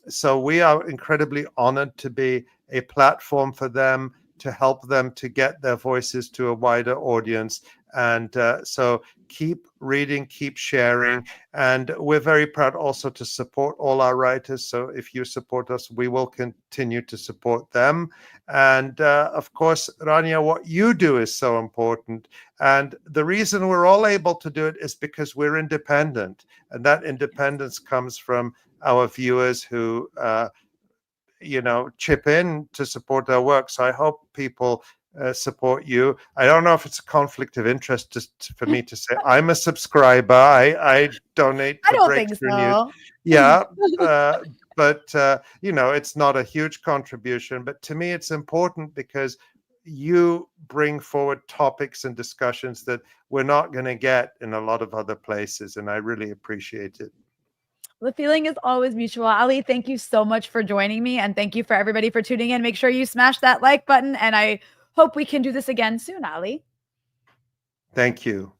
so we are incredibly honored to be a platform for them, to help them to get their voices to a wider audience. And so keep reading, keep sharing. And we're very proud also to support all our writers. So if you support us, we will continue to support them. And of course, Rania, what you do is so important. And the reason we're all able to do it is because we're independent. And that independence comes from our viewers who chip in to support our work. So I hope people support you. I don't know if it's a conflict of interest just for me to say I'm a subscriber. I donate I to don't think Breakthrough so. News. Yeah, but it's not a huge contribution. But to me, it's important because you bring forward topics and discussions that we're not going to get in a lot of other places, and I really appreciate it. The feeling is always mutual. Ali, thank you so much for joining me, and thank you for everybody for tuning in. Make sure you smash that like button, and I hope we can do this again soon, Ali. Thank you.